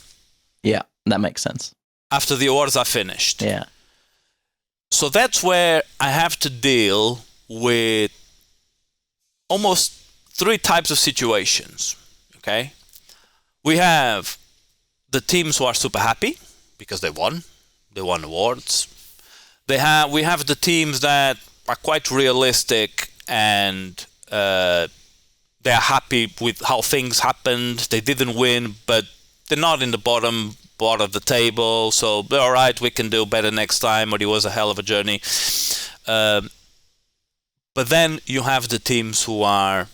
Yeah, that makes sense. After the awards are finished. Yeah. So that's where I have to deal with almost three types of situations. Okay? We have the teams who are super happy because they won awards. We have the teams that are quite realistic and they're happy with how things happened. They didn't win, but they're not in the bottom of the table, so all right, we can do better next time, or it was a hell of a journey. But then you have the teams who are,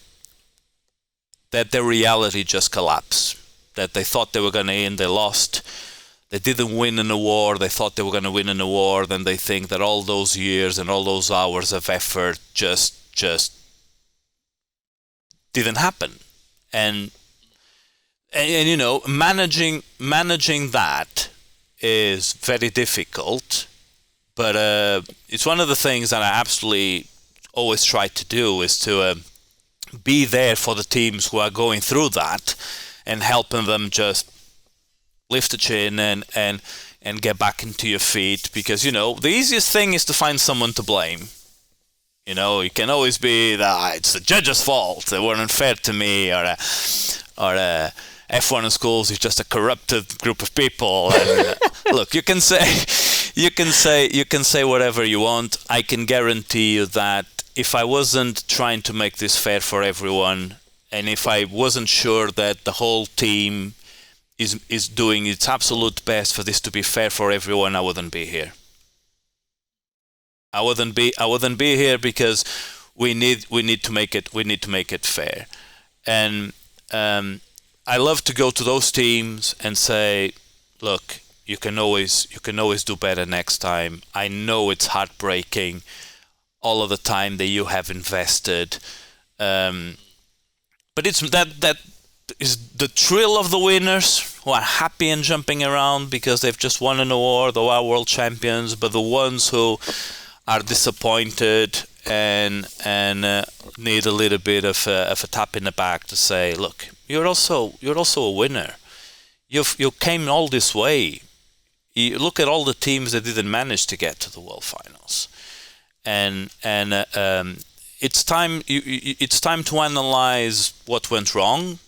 that their reality just collapsed, that they thought they were going to win, they lost. They didn't win an award, they thought they were going to win an award, and they think that all those years and all those hours of effort just didn't happen. And you know, managing that is very difficult, but it's one of the things that I absolutely always try to do, is to be there for the teams who are going through that and helping them just lift the chin and get back into your feet. Because, you know, the easiest thing is to find someone to blame. You know, it can always be that it's the judge's fault, they weren't unfair to me, or F1 in schools is just a corrupted group of people. And, look, you can say whatever you want. I can guarantee you that if I wasn't trying to make this fair for everyone, and if I wasn't sure that the whole team is doing its absolute best for this to be fair for everyone, I wouldn't be here. I wouldn't be here, because we need to make it fair. And I love to go to those teams and say, look, you can always do better next time. I know it's heartbreaking, all of the time that you have invested, but it's that is the thrill of the winners who are happy and jumping around because they've just won an award or are world champions. But the ones who are disappointed and need a little bit of a tap in the back to say, look, you're also a winner. You came all this way. You look at all the teams that didn't manage to get to the World Finals, and it's time to analyze what went wrong.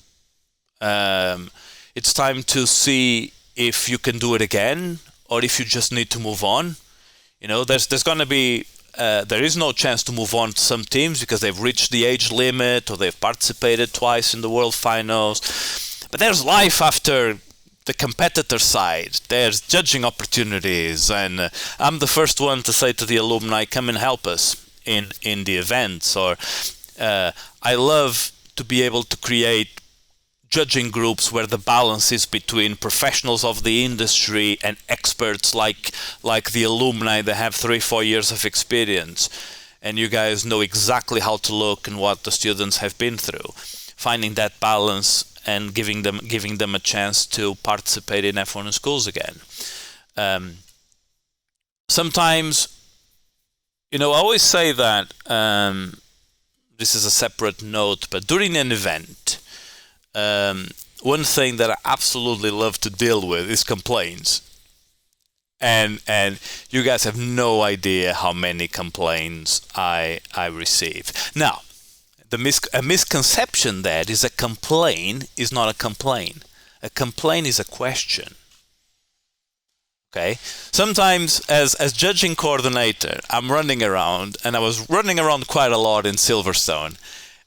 It's time to see if you can do it again, or if you just need to move on. You know, there's going to be there is no chance to move on to some teams because they've reached the age limit or they've participated twice in the World Finals. But there's life after the competitor side. There's judging opportunities, and I'm the first one to say to the alumni, come and help us in the events. Or I love to be able to create judging groups where the balance is between professionals of the industry and experts like the alumni that have 3-4 years of experience, and you guys know exactly how to look and what the students have been through. Finding that balance and giving them a chance to participate in F1 in schools again. Sometimes, I always say that this is a separate note, but during an event, one thing that I absolutely love to deal with is complaints. And you guys have no idea how many complaints I receive. Now, a misconception that is a complaint is not a complaint. A complaint is a question. Okay? Sometimes as judging coordinator, I'm running around, and I was running around quite a lot in Silverstone,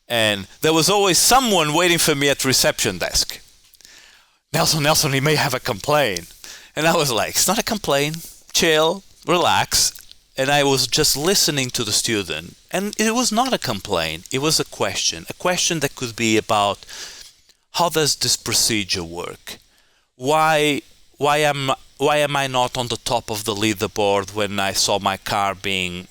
and there was always someone waiting for me at reception desk. Nelson, he may have a complaint. And I was like, it's not a complaint, chill, relax. And I was just listening to the student. And it was not a complaint, it was a question that could be about, how does this procedure work? Why am I not on the top of the leaderboard when I saw my car being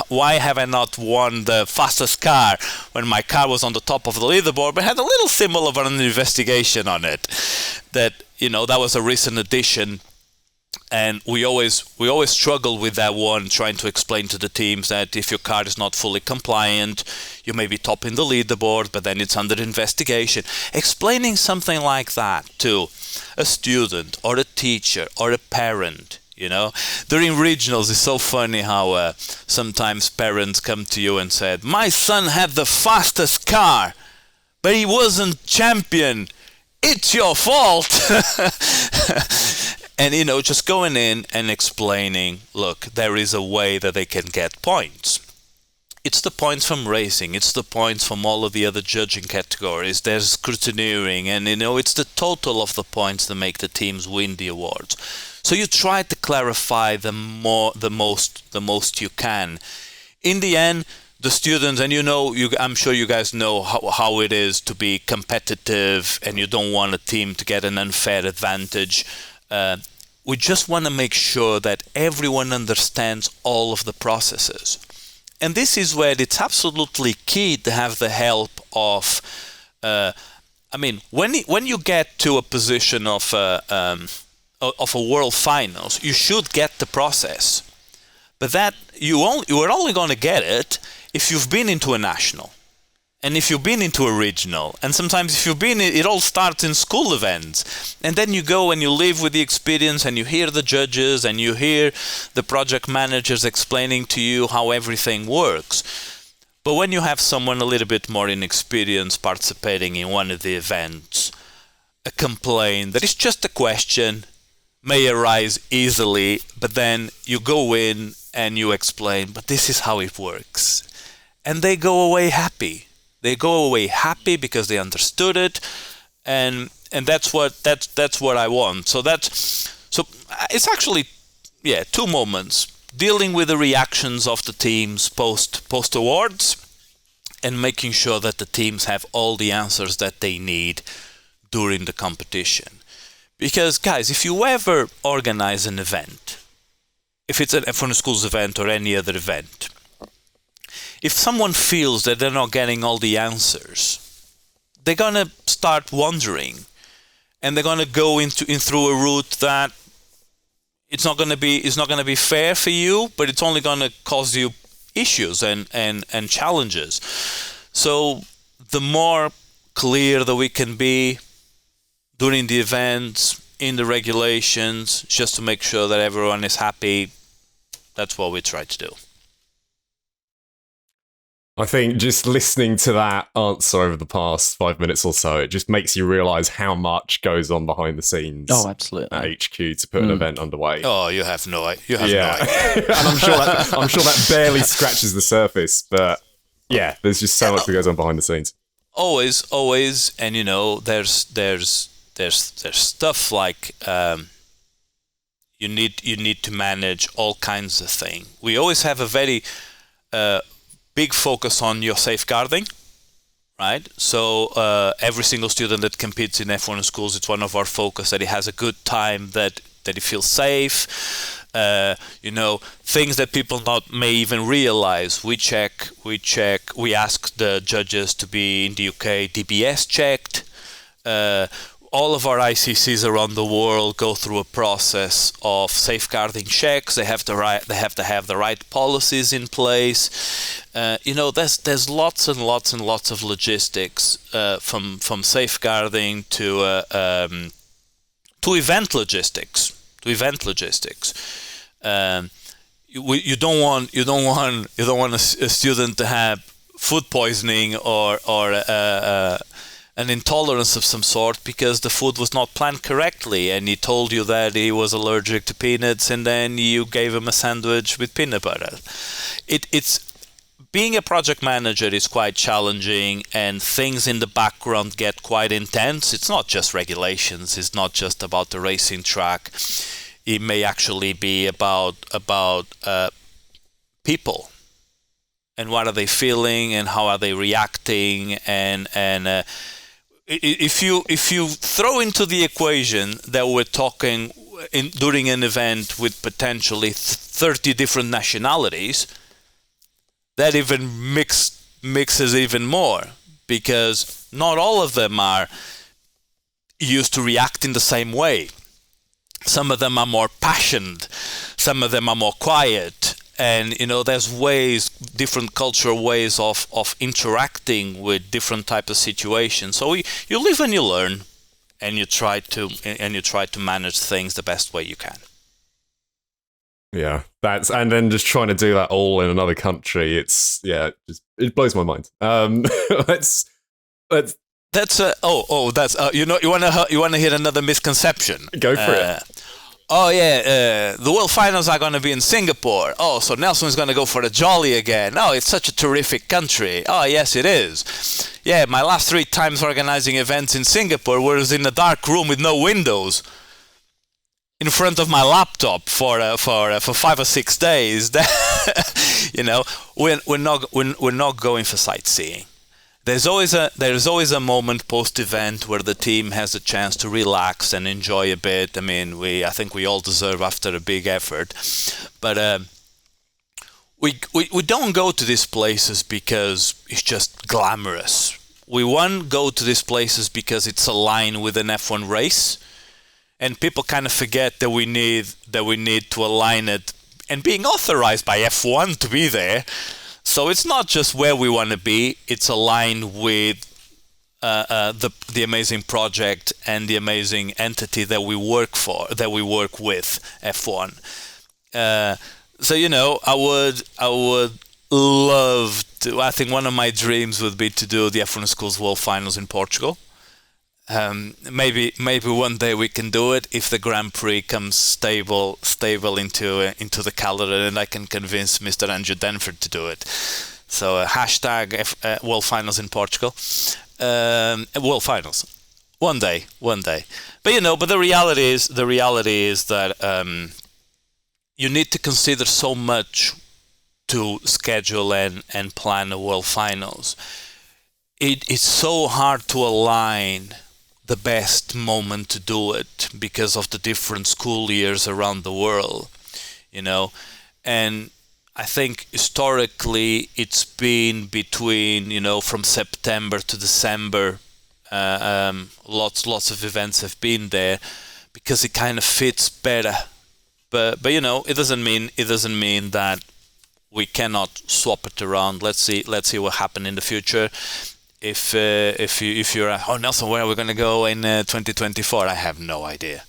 why have I not won the fastest car when my car was on the top of the leaderboard, but had a little symbol of an investigation on it? That was a recent addition, and we always struggle with that one, trying to explain to the teams that if your car is not fully compliant, you may be topping the leaderboard, but then it's under investigation. Explaining something like that to a student or a teacher or a parent, during regionals, it's so funny how sometimes parents come to you and said, my son had the fastest car, but he wasn't champion. It's your fault. And, just going in and explaining, look, there is a way that they can get points. It's the points from racing. It's the points from all of the other judging categories. There's scrutineering, and, it's the total of the points that make the teams win the awards. So you try to clarify the most you can. In the end, the students, and I'm sure you guys know how it is to be competitive, and you don't want a team to get an unfair advantage. We just want to make sure that everyone understands all of the processes. And this is where it's absolutely key to have the help of, when you get to a position of a world finals, you should get the process. But that you are only going to get it if you've been into a national, and if you've been into a regional, and sometimes if you've been, it all starts in school events, and then you go and you live with the experience, and you hear the judges, and you hear the project managers explaining to you how everything works. But when you have someone a little bit more inexperienced participating in one of the events, a complaint that is just a question may arise easily, but then you go in and you explain, but this is how it works. And they go away happy. They go away happy because they understood it, and that's what I want. So it's actually 2 moments: dealing with the reactions of the teams post awards, and making sure that the teams have all the answers that they need during the competition. Because guys, if you ever organize an event, if it's an F1 Schools event or any other event, if someone feels that they're not getting all the answers, they're gonna start wondering, and they're gonna go through a route that it's not gonna be fair for you, but it's only gonna cause you issues and challenges. So the more clear that we can be during the events, in the regulations, just to make sure that everyone is happy, that's what we try to do. I think just listening to that answer over the past 5 minutes or so, it just makes you realise how much goes on behind the scenes. Oh, absolutely. At HQ to put an event underway. Oh, you have no idea. And I'm sure that barely scratches the surface, but yeah, there's just so much that goes on behind the scenes. Always, and there's stuff like you need to manage all kinds of things. We always have a very big focus on your safeguarding. right? So every single student that competes in F1 schools, it's one of our focus that he has a good time, that he feels safe. Things that people may even realize. We ask the judges to be in the UK DBS checked. All of our ICCs around the world go through a process of safeguarding checks. They have to have the right policies in place. There's lots and lots and lots of logistics, from safeguarding to event logistics. You don't want a student to have food poisoning or an intolerance of some sort because the food was not planned correctly, and he told you that he was allergic to peanuts, and then you gave him a sandwich with peanut butter. It's being a project manager is quite challenging, and things in the background get quite intense. It's not just regulations. It's not just about the racing track. It may actually be about people, and what are they feeling, and how are they reacting, and if you throw into the equation that we're talking during an event with potentially 30 different nationalities, that even mixes even more, because not all of them are used to react in the same way. Some of them are more passionate, some of them are more quiet, and there's different cultural ways of interacting with different types of situations. So you live and you learn, and you try to manage things the best way you can. Yeah, and then just trying to do that all in another country. It blows my mind. Let's. That's you want to hit another misconception. Go for it. The World Finals are going to be in Singapore. Oh, so Nelson's going to go for the jolly again. Oh, it's such a terrific country. Oh, yes, it is. Yeah, my last 3 times organizing events in Singapore was in a dark room with no windows, in front of my laptop for 5 or 6 days. We're not going for sightseeing. There's always a moment post-event where the team has a chance to relax and enjoy a bit. I mean, I think we all deserve after a big effort, but we don't go to these places because it's just glamorous. We go to these places because it's aligned with an F1 race, and people kind of forget that we need to align it and being authorized by F1 to be there. So it's not just where we want to be; it's aligned with the amazing project and the amazing entity that we work with, F1. I would love to. I think one of my dreams would be to do the F1 Schools World Finals in Portugal. Maybe one day we can do it if the Grand Prix comes stable into the calendar, and I can convince Mr. Andrew Denford to do it. So hashtag World Finals in Portugal. World Finals, one day. But the reality is that you need to consider so much to schedule and plan a World Finals. It's so hard to align the best moment to do it because of the different school years around the world, and I think historically it's been between, from September to December. Lots of events have been there because it kind of fits better, but it doesn't mean that we cannot swap it around. Let's see what happens in the future. If you're Nelson, where are we going to go in 2024? I have no idea.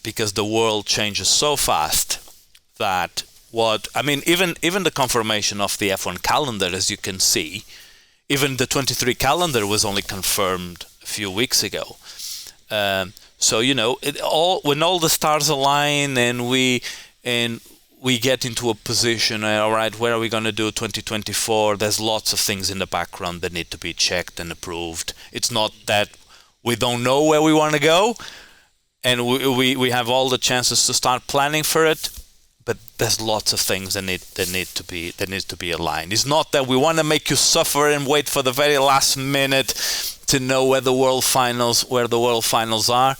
Because the world changes so fast that even the confirmation of the F1 calendar, as you can see, even the 23 calendar was only confirmed a few weeks ago. So when all the stars align and we get into a position, all right, where are we going to do 2024? There's lots of things in the background that need to be checked and approved. It's not that we don't know where we want to go, and we have all the chances to start planning for it, but there's lots of things that need to be aligned. It's not that we want to make you suffer and wait for the very last minute to know where the world finals are.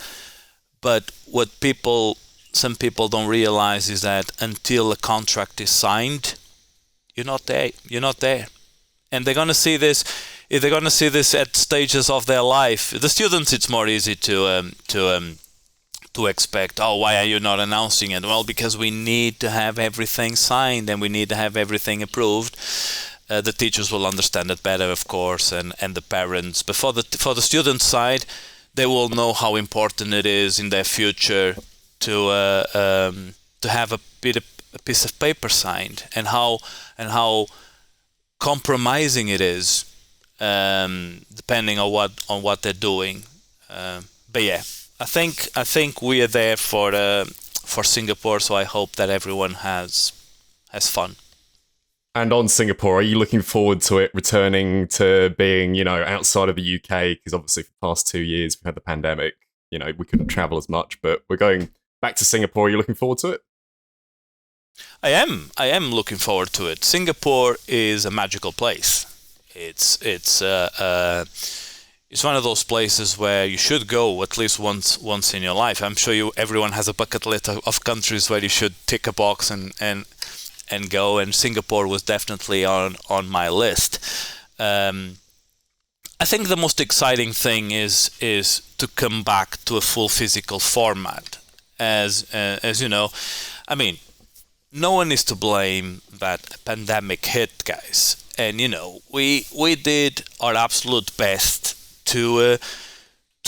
But what some people don't realize is that until a contract is signed, you're not there. And they're gonna see this. If they're gonna see this at stages of their life, the students, it's more easy to expect. Oh, why are you not announcing it? Well, because we need to have everything signed and we need to have everything approved. The teachers will understand it better, of course, and the parents. But for the student side, they will know how important it is in their future to have a piece of paper signed, and how compromising it is, depending on what they're doing. But yeah, I think we are there for Singapore, so I hope that everyone has fun. And on Singapore, are you looking forward to it returning to being, outside of the UK? Because obviously for the past 2 years we've had the pandemic. We couldn't travel as much, but we're going back to Singapore. Are you looking forward to it? I am looking forward to it. Singapore is a magical place. It's one of those places where you should go at least once in your life. I'm sure everyone has a bucket list of countries where you should tick a box and go, and Singapore was definitely on my list. I think the most exciting thing is to come back to a full physical format. As you know, I mean, no one is to blame that a pandemic hit, guys. And we did our absolute best to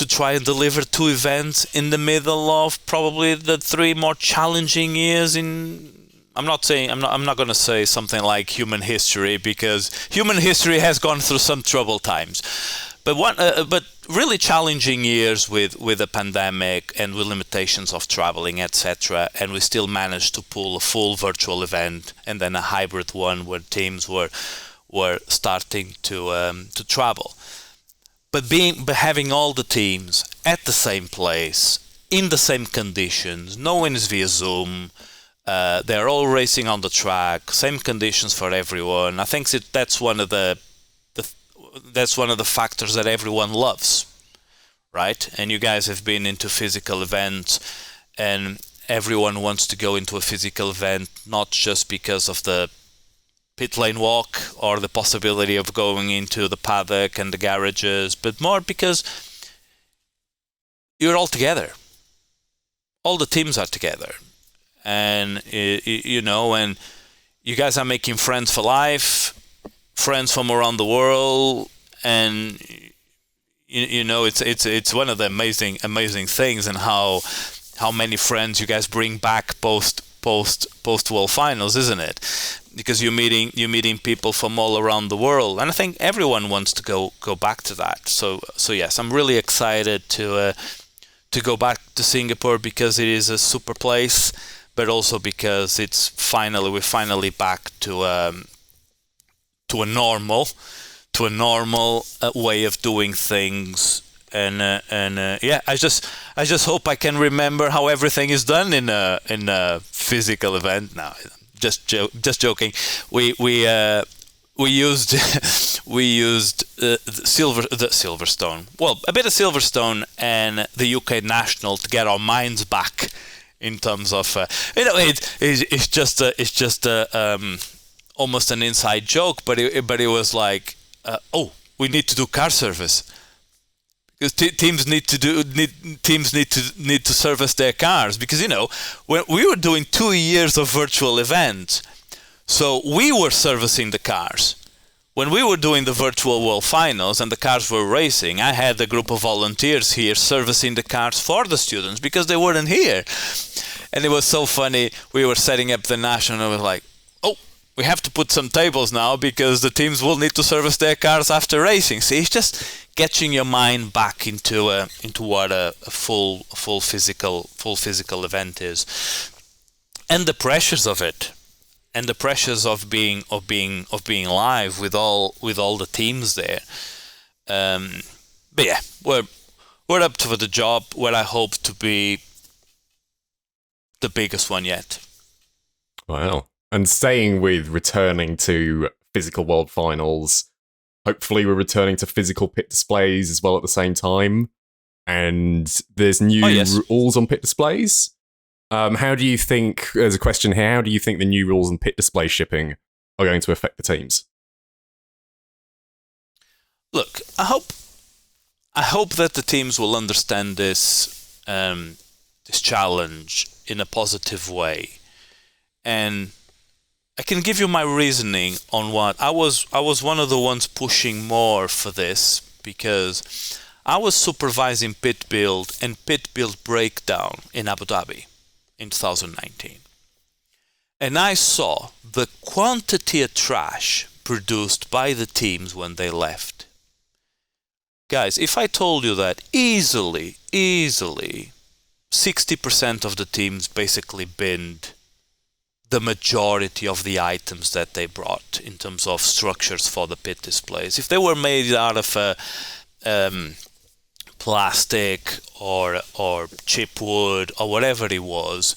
try and deliver 2 events in the middle of probably the 3 more challenging years in. I'm not going to say something like human history, because human history has gone through some troubled times, but really challenging years with a pandemic and with limitations of traveling, etc. And we still managed to pull a full virtual event and then a hybrid one where teams were starting to travel. But having all the teams at the same place in the same conditions, no one is via Zoom. They're all racing on the track, same conditions for everyone. I think that's one of the factors that everyone loves, right? And you guys have been into physical events, and everyone wants to go into a physical event not just because of the pit lane walk or the possibility of going into the paddock and the garages, but more because you're all together. All the teams are together. And and you guys are making friends for life, friends from around the world, and it's one of the amazing things, and how many friends you guys bring back post World Finals, isn't it? Because you're meeting people from all around the world, and I think everyone wants to go back to that. So yes, I'm really excited to go back to Singapore, because it is a super place, but also because we're finally back to a normal way of doing things, and I just hope I can remember how everything is done in a physical event. No, just joking. We used the Silverstone. Well, a bit of Silverstone and the UK National to get our minds back. In terms of, it's just almost an inside joke, but it was like, we need to do car service, because teams need to service their cars, because when we were doing 2 years of virtual events, so we were servicing the cars. When we were doing the virtual World Finals and the cars were racing, I had a group of volunteers here servicing the cars for the students because they weren't here. And it was so funny. We were setting up the national, and I was like, we have to put some tables now because the teams will need to service their cars after racing. See, it's just getting your mind back into what a full physical event is, and the pressures of it. And the pressures of being live with all the teams there, but yeah, we're up to the job. Where I hope to be the biggest one yet. Wow. And staying with returning to physical world finals, hopefully we're returning to physical pit displays as well at the same time. And there's new rules on pit displays. How do you think, there's a question here, how do you think the new rules on pit display shipping are going to affect the teams? Look, I hope that the teams will understand this this challenge in a positive way. And I can give you my reasoning on what I was one of the ones pushing more for this, because I was supervising pit build and pit build breakdown in Abu Dhabi in 2019. And I saw the quantity of trash produced by the teams when they left. Guys, if I told you that easily 60% of the teams basically binned the majority of the items that they brought in terms of structures for the pit displays. If they were made out of plastic or chipwood or whatever it was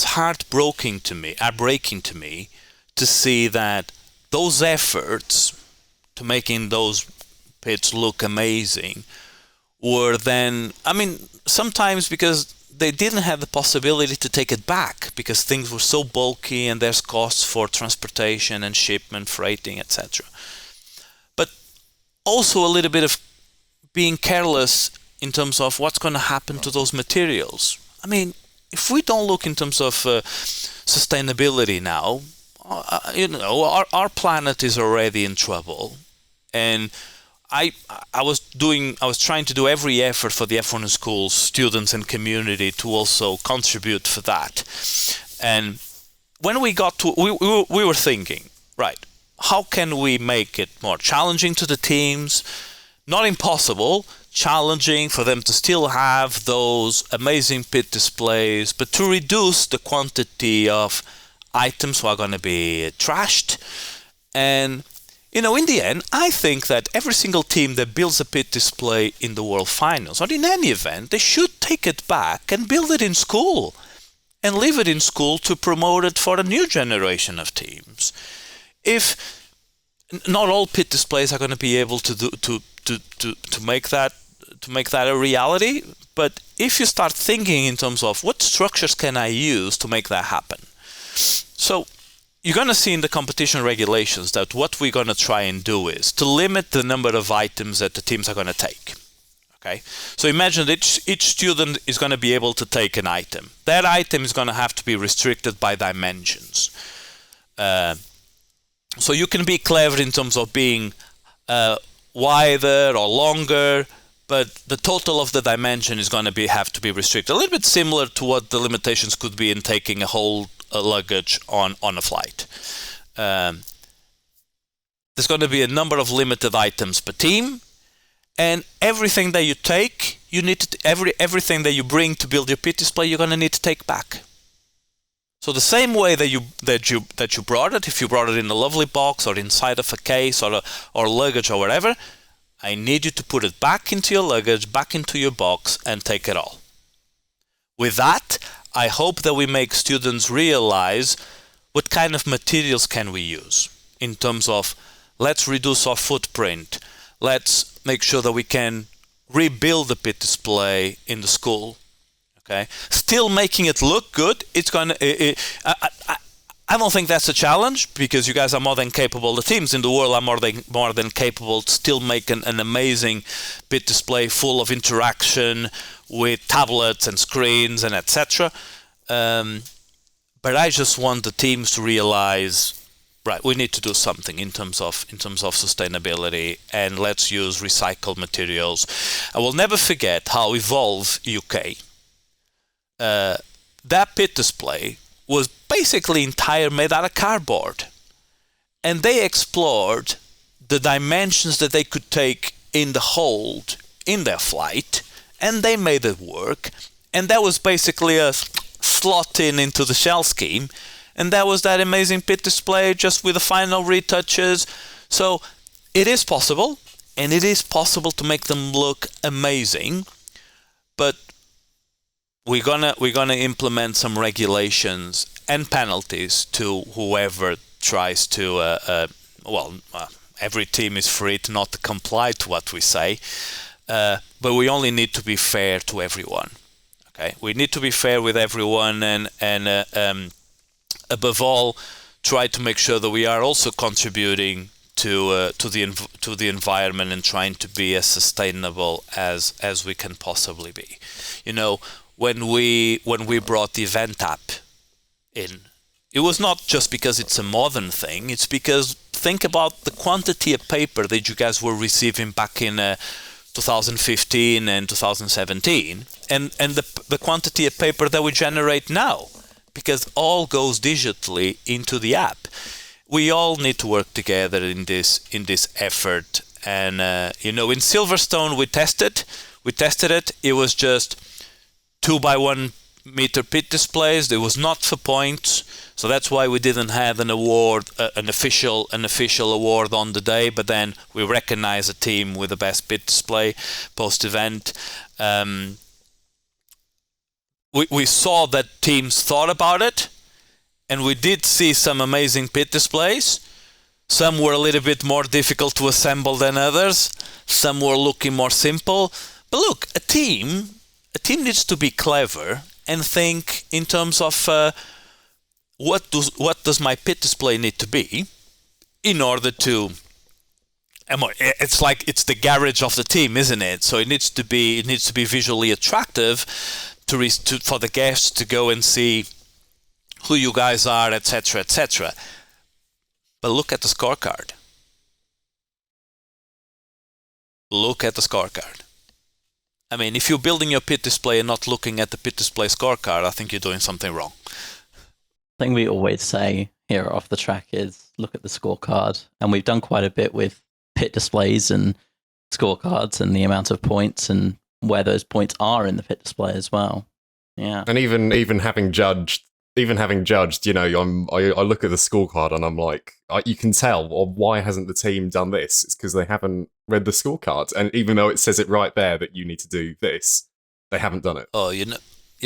heartbreaking to me to see that those efforts to making those pits look amazing were then, sometimes because they didn't have the possibility to take it back because things were so bulky and there's costs for transportation and shipment, freighting, etc. But also a little bit of being careless in terms of what's going to happen to those materials. If we don't look in terms of sustainability now, our planet is already in trouble. And I was trying to do every effort for the F1 schools, students and community to also contribute for that. And when we got to, we were thinking, right, how can we make it more challenging to the teams? Not impossible, challenging for them to still have those amazing pit displays, but to reduce the quantity of items who are going to be trashed. And in the end, I think that every single team that builds a pit display in the World Finals, or in any event, they should take it back and build it in school, and leave it in school to promote it for a new generation of teams. If not all pit displays are going to be able to make that a reality, but if you start thinking in terms of what structures can I use to make that happen, so you're going to see in the competition regulations that what we're going to try and do is to limit the number of items that the teams are going to take. Okay, so imagine that each student is going to be able to take an item. That item is going to have to be restricted by dimensions. So you can be clever in terms of being wider or longer, but the total of the dimension is going to have to be restricted. A little bit similar to what the limitations could be in taking a whole luggage on a flight. There's going to be a number of limited items per team, and everything that you take, you need to everything that you bring to build your pit display, you're going to need to take back. So the same way that you brought it, if you brought it in a lovely box or inside of a case or luggage or whatever, I need you to put it back into your luggage, back into your box, and take it all. With that, I hope that we make students realize what kind of materials can we use in terms of let's reduce our footprint, let's make sure that we can rebuild the pit display in the school. Okay, still making it look good. I don't think that's a challenge because you guys are more than capable. The teams in the world are more than capable to still make an amazing pit display full of interaction with tablets and screens and etc. But I just want the teams to realize, right, we need to do something in terms of sustainability, and let's use recycled materials. I will never forget how Evolve UK, that pit display was basically entire made out of cardboard, and they explored the dimensions that they could take in the hold in their flight, and they made it work. And that was basically a slot into the shell scheme, and that was that amazing pit display just with the final retouches. So it is possible, and it is possible to make them look amazing, but we're gonna implement some regulations, and penalties to whoever tries to. Every team is free to not comply to what we say, but we only need to be fair to everyone. Okay, we need to be fair with everyone, and above all, try to make sure that we are also contributing to the environment and trying to be as sustainable as we can possibly be. You know, when we brought the event app in, it was not just because it's a modern thing. It's because think about the quantity of paper that you guys were receiving back in 2015 and 2017, and the quantity of paper that we generate now, because all goes digitally into the app. We all need to work together in this effort. And in Silverstone we tested it. It was just 2 by 1 meter pit displays. There was not for points, so that's why we didn't have an award, an official award on the day. But then we recognize a team with the best pit display post event. We saw that teams thought about it, and we did see some amazing pit displays. Some were a little bit more difficult to assemble than others. Some were looking more simple. But look, a team needs to be clever and think in terms of what does my pit display need to be in order to. It's like it's the garage of the team, isn't it? So it needs to be visually attractive for the guests to go and see who you guys are, etc., etc. But look at the scorecard. Look at the scorecard. I mean, if you're building your pit display and not looking at the pit display scorecard, I think you're doing something wrong. The thing we always say here off the track is look at the scorecard. And we've done quite a bit with pit displays and scorecards and the amount of points and where those points are in the pit display as well. Yeah. And even having judged, I look at the scorecard and I'm like, you can tell, why hasn't the team done this? It's because they haven't read the scorecard. And even though it says it right there that you need to do this, they haven't done it. Oh, you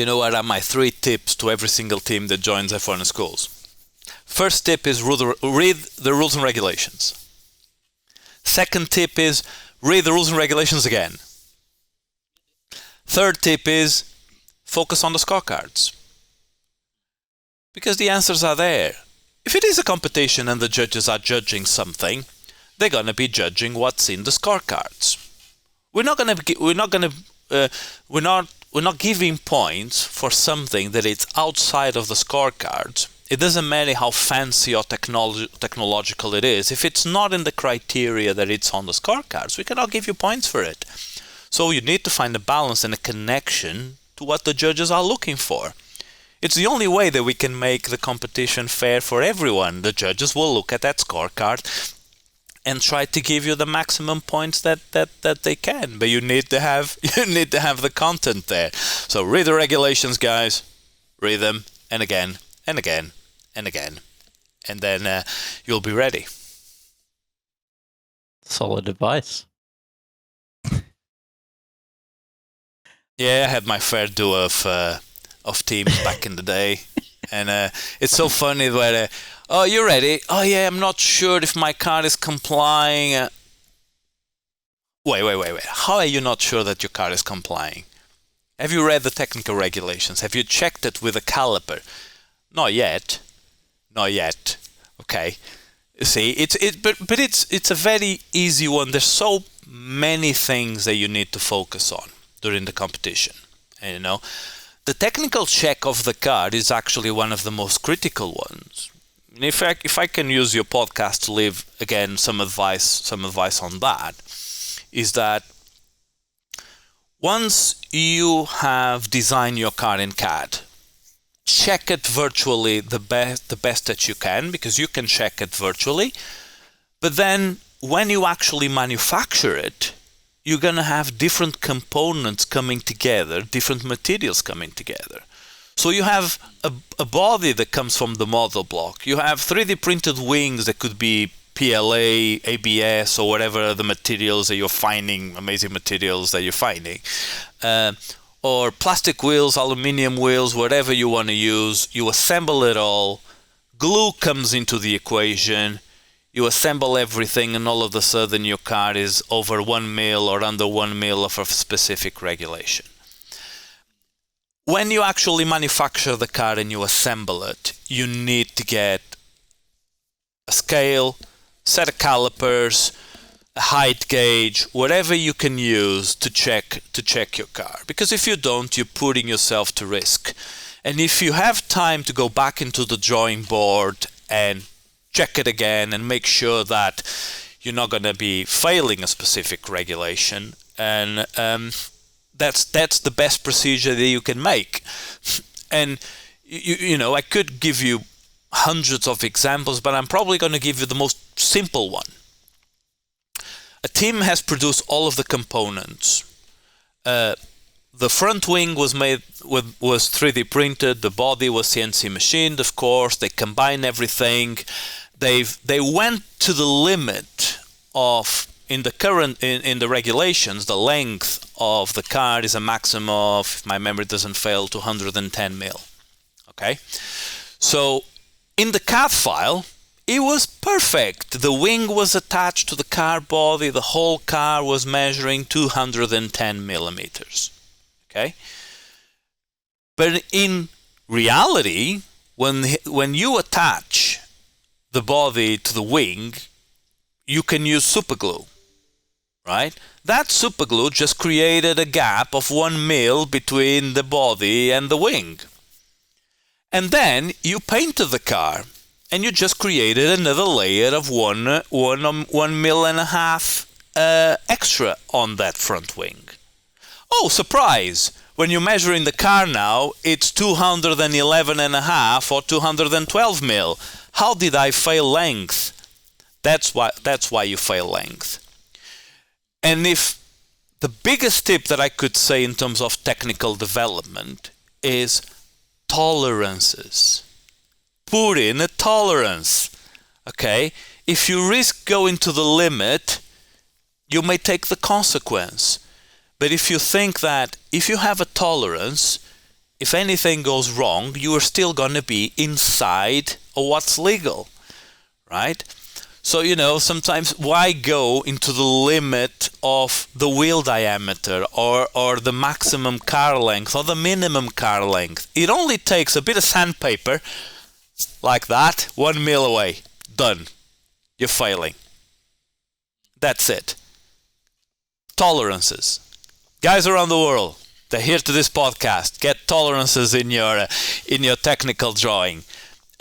know what are my 3 tips to every single team that joins F1 in schools? First tip is read the rules and regulations. Second tip is read the rules and regulations again. Third tip is focus on the scorecards. Because the answers are there. If it is a competition and the judges are judging something, they're going to be judging what's in the scorecards. We're not giving points for something that it's outside of the scorecards. It doesn't matter how fancy or technological it is. If it's not in the criteria that it's on the scorecards, we cannot give you points for it. So you need to find a balance and a connection to what the judges are looking for. It's the only way that we can make the competition fair for everyone. The judges will look at that scorecard and try to give you the maximum points that they can. But you need to have the content there. So read the regulations, guys. Read them and again and again and again, and then you'll be ready. Solid advice. Yeah, I had my fair do of teams back in the day, and it's so funny where oh, you're ready? Oh yeah, I'm not sure if my car is complying. Wait. How are you not sure that your car is complying? Have you read the technical regulations? Have you checked it with a caliper? Not yet. Okay. You see, but it's a very easy one. There's so many things that you need to focus on during the competition. And, the technical check of the car is actually one of the most critical ones. And if I can use your podcast to leave again some advice on that, is that once you have designed your car in CAD, check it virtually the best that you can, because you can check it virtually. But then when you actually manufacture it, you're going to have different components coming together, different materials coming together. So you have a body that comes from the model block. You have 3D printed wings that could be PLA, ABS, or whatever the materials that you're finding, amazing materials that you're finding. or plastic wheels, aluminium wheels, whatever you want to use. You assemble it all. Glue comes into the equation. You assemble everything, and all of a sudden your car is over 1 mil or under 1 mil of a specific regulation. When you actually manufacture the car and you assemble it, you need to get a scale, set of calipers, a height gauge, whatever you can use to check your car. Because if you don't, you're putting yourself to risk. And if you have time to go back into the drawing board and check it again and make sure that you're not going to be failing a specific regulation, and that's the best procedure that you can make. And you know, I could give you hundreds of examples, but I'm probably going to give you the most simple one. A team has produced all of the components. The front wing was 3D printed. The body was CNC machined, of course. They combine everything. They went to the limit of, in the regulations, the length of the car is a maximum of, if my memory doesn't fail, 210 mil. Okay, so in the CAD file, it was perfect. The wing was attached to the car body. The whole car was measuring 210 millimeters. Okay? But in reality, when you attach the body to the wing, you can use superglue, right? That superglue just created a gap of 1 mil between the body and the wing. And then you painted the car, and you just created another layer of 1.5 mil extra on that front wing. Oh, surprise! When you're measuring the car now, it's 211.5 or 212 mil. How did I fail length? That's why you fail length. And if the biggest tip that I could say in terms of technical development is tolerances. Put in a tolerance. Okay? If you risk going to the limit, you may take the consequence. But if you think that if you have a tolerance, if anything goes wrong, you are still going to be inside of what's legal, right? So, you know, sometimes why go into the limit of the wheel diameter or the maximum car length or the minimum car length? It only takes a bit of sandpaper like that, 1 mil away, done. You're failing. That's it. Tolerances. Guys around the world, they're here to this podcast. Get tolerances in your technical drawing,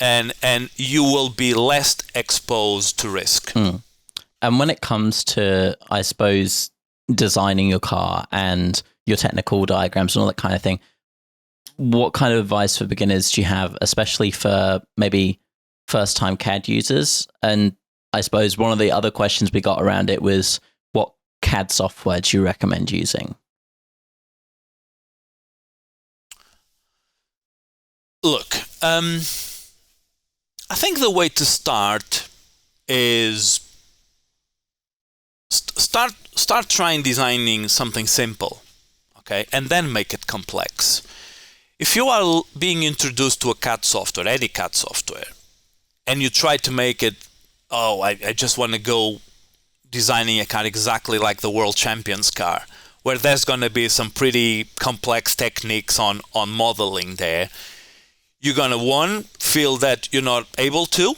and you will be less exposed to risk. And when it comes to, I suppose, designing your car and your technical diagrams and all that kind of thing, what kind of advice for beginners do you have, especially for maybe first-time CAD users? And I suppose one of the other questions we got around it was, what CAD software do you recommend using? Look, I think the way to start is start trying designing something simple, okay, and then make it complex. If you are being introduced to a CAD software, any CAD software, and you try to make it, I just want to go designing a car exactly like the world champion's car, where there's going to be some pretty complex techniques on modeling there, you're going to, feel that you're not able to,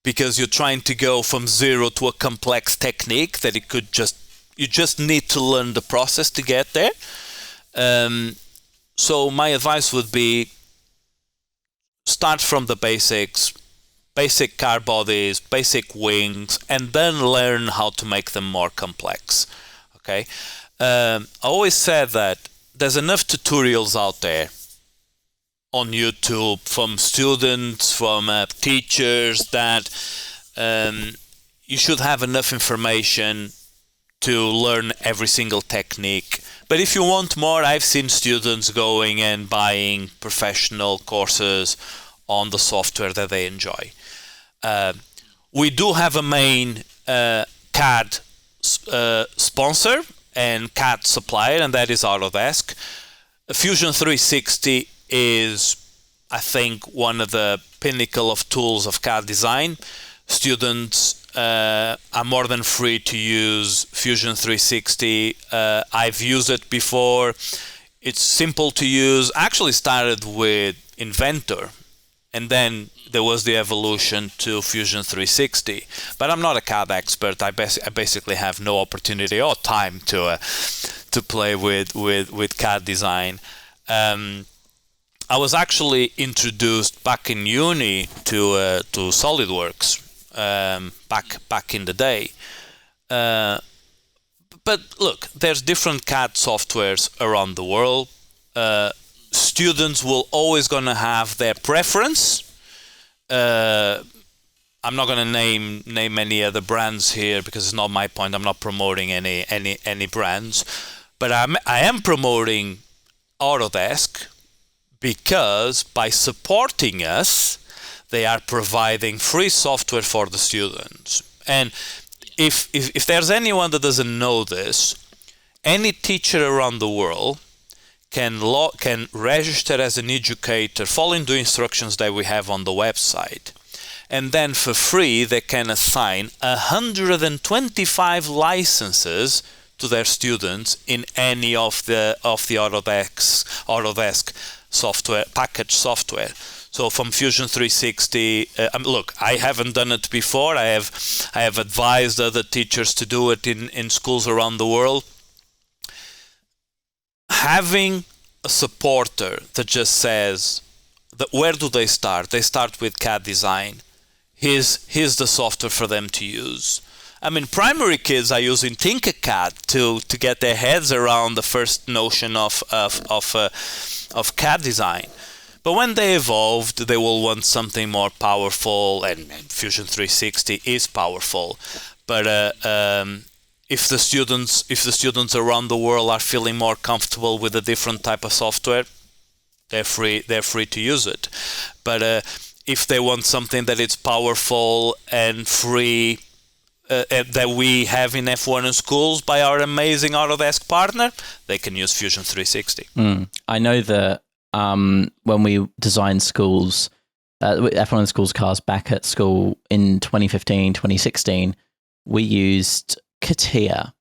because you're trying to go from zero to a complex technique that you just need to learn the process to get there. So my advice would be, start from the basics, basic car bodies, basic wings, and then learn how to make them more complex. Okay? I always said that there's enough tutorials out there on YouTube from students, from teachers, that you should have enough information to learn every single technique. But if you want more, I've seen students going and buying professional courses on the software that they enjoy. We do have a main CAD sponsor and CAD supplier, and that is Autodesk. Fusion 360 is, I think, one of the pinnacle of tools of CAD design. Students are more than free to use Fusion 360. I've used it before. It's simple to use. I actually started with Inventor, and then there was the evolution to Fusion 360. But I'm not a CAD expert. I basically have no opportunity or time to play with CAD design. I was actually introduced back in uni to SolidWorks back in the day. But look, there's different CAD softwares around the world. Students will always gonna have their preference. I'm not gonna name any other brands here because it's not my point. I'm not promoting any brands, but I am promoting Autodesk because by supporting us, they are providing free software for the students. And if there's anyone that doesn't know this, any teacher around the world can register as an educator following the instructions that we have on the website, and then for free they can assign 125 licenses to their students in any of the Autodesk software package software. So from Fusion 360, look, I haven't done it before. I have advised other teachers to do it in schools around the world. Having a supporter that just says, where do they start? They start with CAD design. Here's the software for them to use. I mean, primary kids are using Tinkercad to get their heads around the first notion of CAD design. But when they evolved, they will want something more powerful, and Fusion 360 is powerful. But if the students around the world are feeling more comfortable with a different type of software, they're free to use it. But if they want something that is powerful and free, that we have in F1 in schools by our amazing Autodesk partner, they can use Fusion 360. I know that when we designed schools, F1 in schools cars back at school in 2015, 2016, we used CATIA,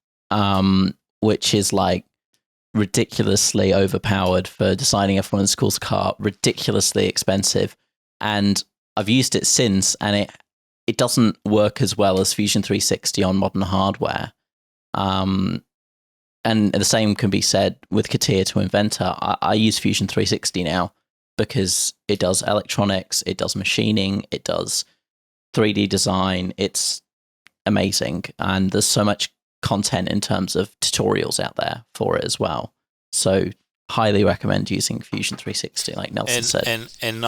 which is like ridiculously overpowered for designing F1 in schools car, ridiculously expensive. And I've used it since, and it doesn't work as well as Fusion 360 on modern hardware. And the same can be said with CATIA to Inventor. I use Fusion 360 now because it does electronics, it does machining, it does 3D design. It's amazing. And there's so much content in terms of tutorials out there for it as well. So highly recommend using Fusion 360, like Nelson said. And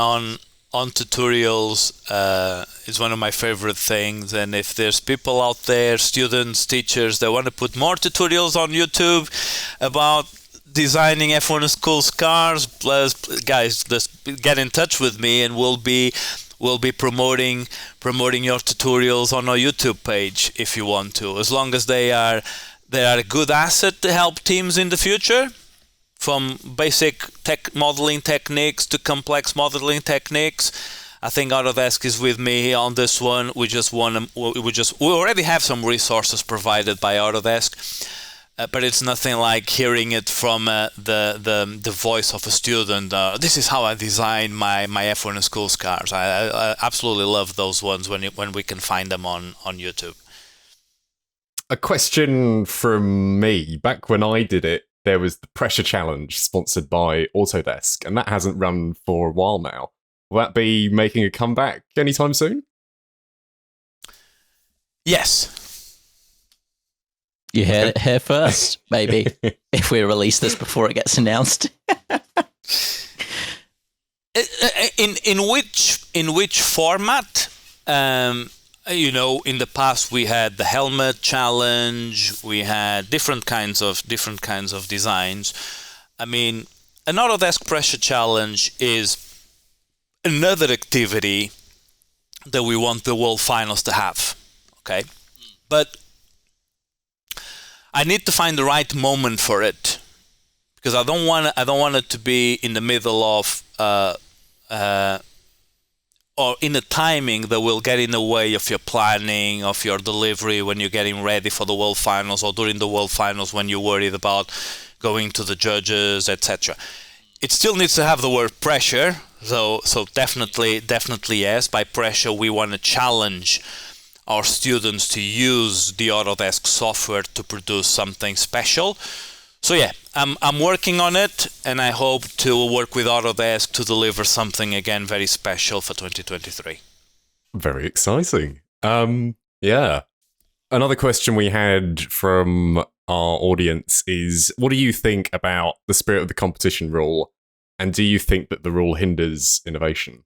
on tutorials is one of my favorite things. And if there's people out there, students, teachers, that want to put more tutorials on YouTube about designing F1 schools cars, plus guys, just get in touch with me, and we'll be promoting your tutorials on our YouTube page if you want to, as long as they are a good asset to help teams in the future. From basic modeling techniques to complex modeling techniques, I think Autodesk is with me on this one. We already have some resources provided by Autodesk, but it's nothing like hearing it from the voice of a student. This is how I design my F1 in schools cars. I absolutely love those ones when we can find them on YouTube. A question from me. Back when I did it, there was the Pressure Challenge sponsored by Autodesk, and that hasn't run for a while now. Will that be making a comeback anytime soon? Yes. You heard it here first, maybe, if we release this before it gets announced. In which format? In the past we had the helmet challenge, we had different kinds of designs. I mean, an Autodesk Pressure Challenge is another activity that we want the world finals to have. Okay, but I need to find the right moment for it, because I don't want it to be in the middle of or in a timing that will get in the way of your planning, of your delivery when you're getting ready for the World Finals, or during the World Finals when you're worried about going to the judges, etc. It still needs to have the word pressure, so definitely yes. By pressure, we want to challenge our students to use the Autodesk software to produce something special. So yeah, I'm working on it, and I hope to work with Autodesk to deliver something again very special for 2023. Very exciting. Yeah. Another question we had from our audience is, what do you think about the spirit of the competition rule, and do you think that the rule hinders innovation?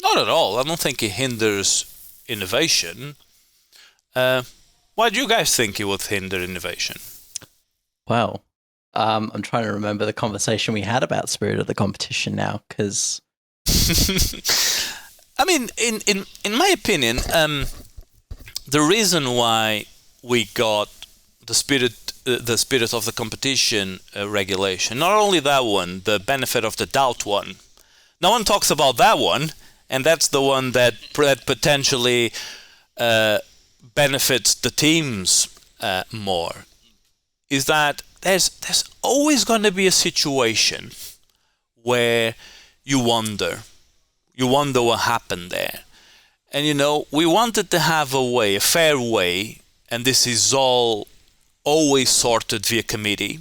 Not at all. I don't think it hinders innovation. Why do you guys think it would hinder innovation? Well, I'm trying to remember the conversation we had about spirit of the competition now, because I mean, in my opinion, the reason why we got the spirit of the competition regulation, not only that one, the benefit of the doubt one. No one talks about that one, and that's the one that potentially benefits the teams more. Is that there's always going to be a situation where you wonder what happened there. And we wanted to have a fair way, and this is always sorted via committee.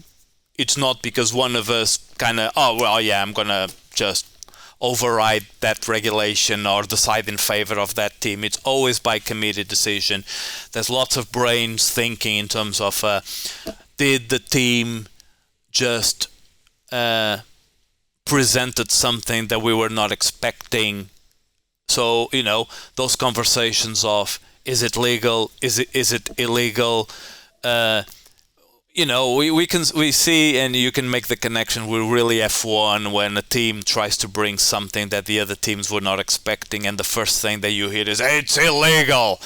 It's not because one of us kind of, I'm going to just override that regulation or decide in favor of that team. It's always by committee decision. There's lots of brains thinking in terms of did the team just presented something that we were not expecting. So those conversations of is it legal, is it illegal, we see, and you can make the connection with really F1 when a team tries to bring something that the other teams were not expecting, and the first thing that you hear is it's illegal,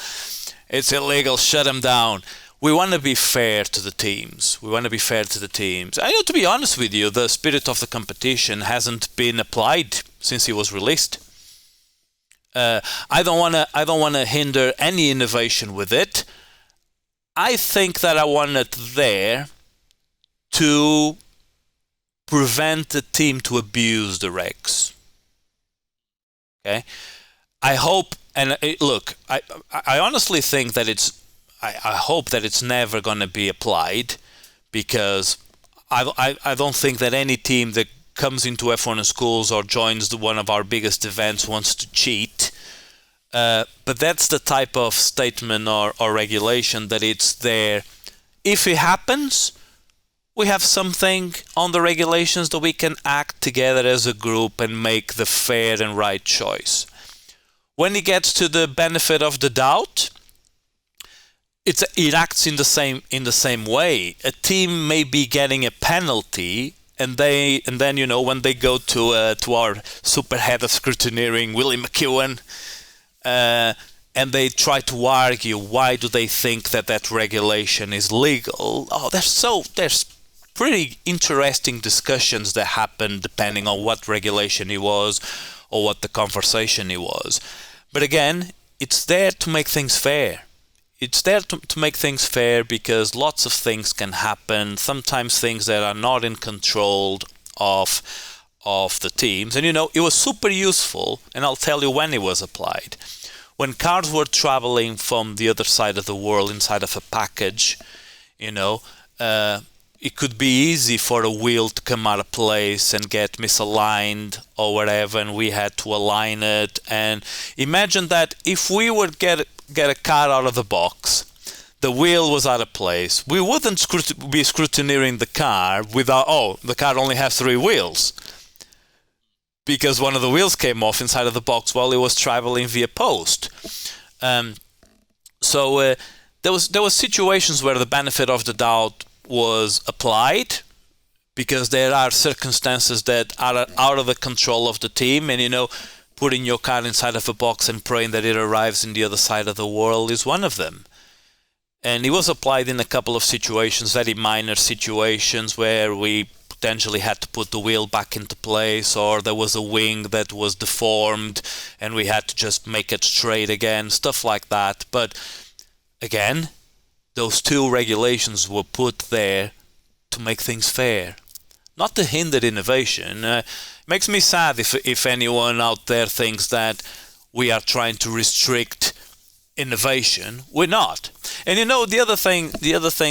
shut them down. We want to be fair to the teams. And to be honest with you, the spirit of the competition hasn't been applied since it was released. I don't want to hinder any innovation with it. I think that I want it there to prevent the team to abuse the regs. Okay, I hope, and look, I honestly think that I hope that it's never going to be applied, because I don't think that any team that comes into F1 schools or joins one of our biggest events wants to cheat. But that's the type of statement or regulation that it's there. If it happens, we have something on the regulations that we can act together as a group and make the fair and right choice. When it gets to the benefit of the doubt, it acts in the same way. A team may be getting a penalty, and then when they go to our super head of scrutineering, Willie McEwen, and they try to argue why do they think that regulation is legal. There's pretty interesting discussions that happen depending on what regulation it was or what the conversation it was. But again, it's there to make things fair. It's there to make things fair, because lots of things can happen, sometimes things that are not in control of the teams. And it was super useful, and I'll tell you when it was applied. When cars were traveling from the other side of the world inside of a package, it could be easy for a wheel to come out of place and get misaligned or whatever, and we had to align it. And imagine that if we would get a car out of the box, the wheel was out of place, we wouldn't be scrutineering the car without, the car only has 3 wheels, because one of the wheels came off inside of the box while it was traveling via post. So there was situations where the benefit of the doubt was applied, because there are circumstances that are out of the control of the team, and putting your car inside of a box and praying that it arrives in the other side of the world is one of them. And it was applied in a couple of situations, very minor situations, where we potentially had to put the wheel back into place, or there was a wing that was deformed and we had to just make it straight again, stuff like that. But again, those two regulations were put there to make things fair, not to hinder innovation. It makes me sad if anyone out there thinks that we are trying to restrict innovation. We're not. And the other thing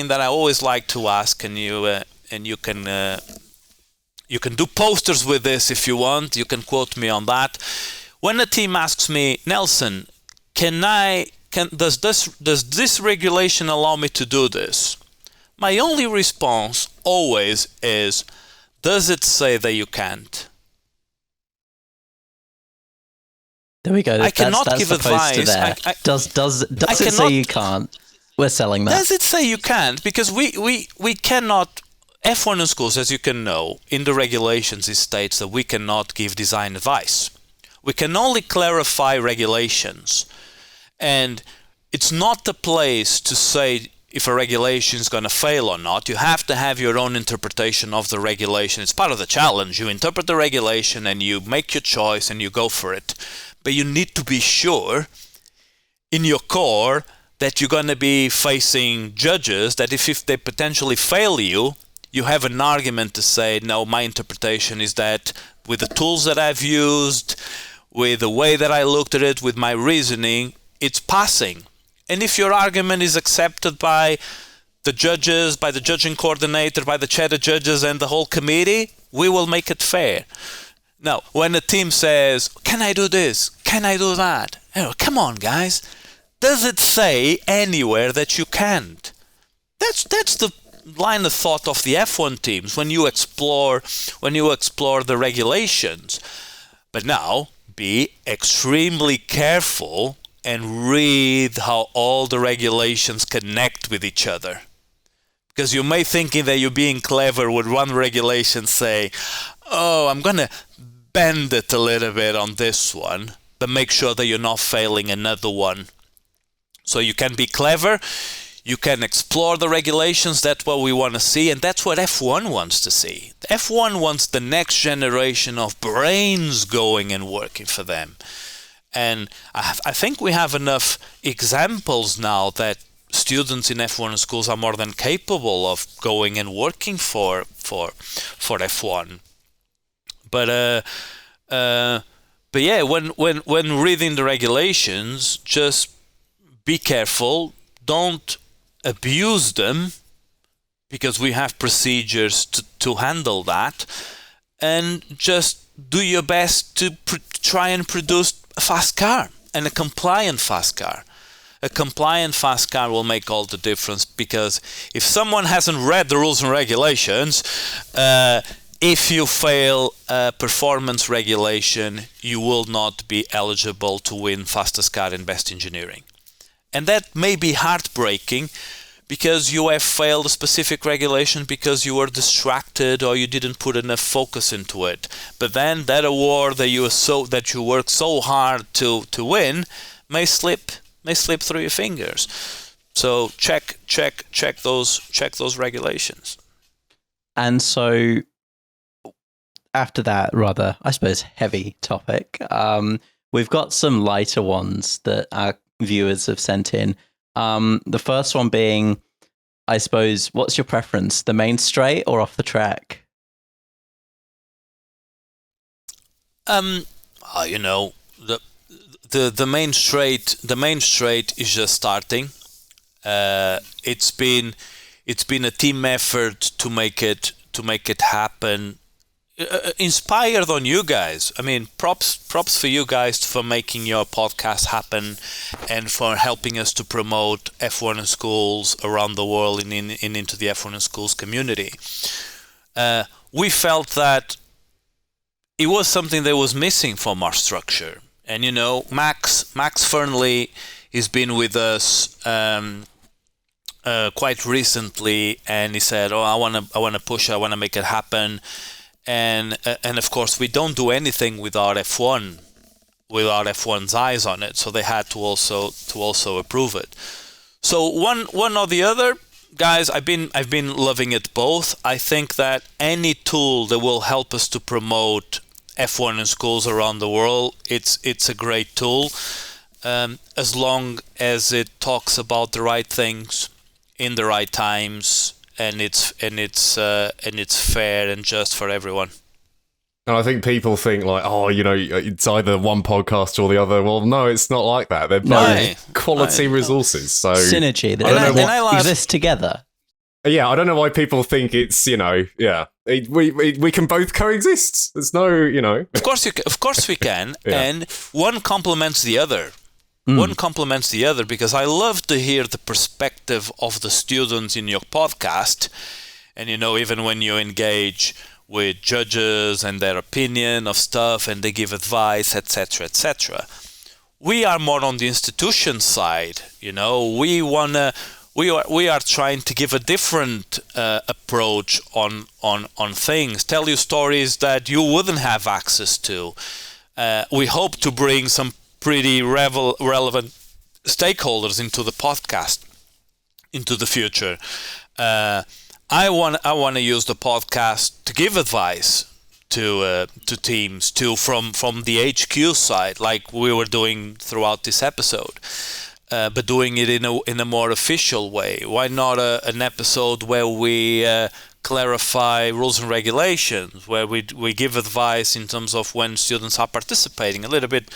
that I always like to ask, and you can do posters with this if you want. You can quote me on that. When a team asks me, Nelson, does this regulation allow me to do this? My only response always is, does it say that you can't? There we go. I cannot give advice. Does it say you can't? We're selling that. Does it say you can't? Because we cannot. F1 in schools, as you can know, in the regulations it states that we cannot give design advice. We can only clarify regulations. And it's not the place to say if a regulation is going to fail or not. You have to have your own interpretation of the regulation. It's part of the challenge. You interpret the regulation and you make your choice and you go for it. But you need to be sure in your core that you're going to be facing judges that if they potentially fail you, you have an argument to say, no, my interpretation is that with the tools that I've used, with the way that I looked at it, with my reasoning, it's passing. And if your argument is accepted by the judges, by the judging coordinator, by the chair of judges and the whole committee, we will make it fair. Now, when a team says, can I do this? Can I do that? Come on, guys. Does it say anywhere that you can't? That's the line of thought of the F1 teams when you explore the regulations. But now, be extremely careful and read how all the regulations connect with each other. Because you may thinking that you're being clever with one regulation, say, oh, I'm going to bend it a little bit on this one, but make sure that you're not failing another one. So you can be clever, you can explore the regulations, that's what we want to see, and that's what F1 wants to see. F1 wants the next generation of brains going and working for them. And I think we have enough examples now that students in F1 schools are more than capable of going and working for F1. But yeah, when reading the regulations, just be careful. Don't abuse them, because we have procedures to handle that. And just do your best to try and produce a fast car, and a compliant fast car. A compliant fast car will make all the difference, because if someone hasn't read the rules and regulations, if you fail a performance regulation, you will not be eligible to win fastest car in best engineering. And that may be heartbreaking, because you have failed a specific regulation because you were distracted or you didn't put enough focus into it. But then that award that you worked so hard to win may slip through your fingers. So check those regulations. And so after that rather, I suppose, heavy topic, we've got some lighter ones that our viewers have sent in. The first one being, I suppose, what's your preference, the main straight or off the track? The main straight is just starting. It's been a team effort to make it happen. Inspired on you guys. I mean, props for you guys for making your podcast happen and for helping us to promote F1 in schools around the world and into the F1 in schools community. We felt that it was something that was missing from our structure. And Max Fernley has been with us quite recently, and he said, "Oh, I want to push. I want to make it happen." And of course, we don't do anything without F1's eyes on it. So they had to also approve it. So one or the other, guys. I've been loving it both. I think that any tool that will help us to promote F1 in schools around the world, it's a great tool, as long as it talks about the right things in the right times, and it's fair and just for everyone. And I think people think like, oh, it's either one podcast or the other. Well, no, it's not like that. They're both quality resources. So synergy. They exist together. Yeah, I don't know why people think it's, we can both coexist. There's no, Of course we can, Yeah. and one complements the other. One complements the other, because I love to hear the perspective of the students in your podcast. And, even when you engage with judges and their opinion of stuff and they give advice, etc., etc. We are more on the institution side. We are trying to give a different approach on things. Tell you stories that you wouldn't have access to. We hope to bring some pretty relevant stakeholders into the podcast into the future. I want to use the podcast to give advice to teams from the HQ side, like we were doing throughout this episode, but doing it in a more official way. Why not an episode where we clarify rules and regulations, where we give advice in terms of when students are participating, a little bit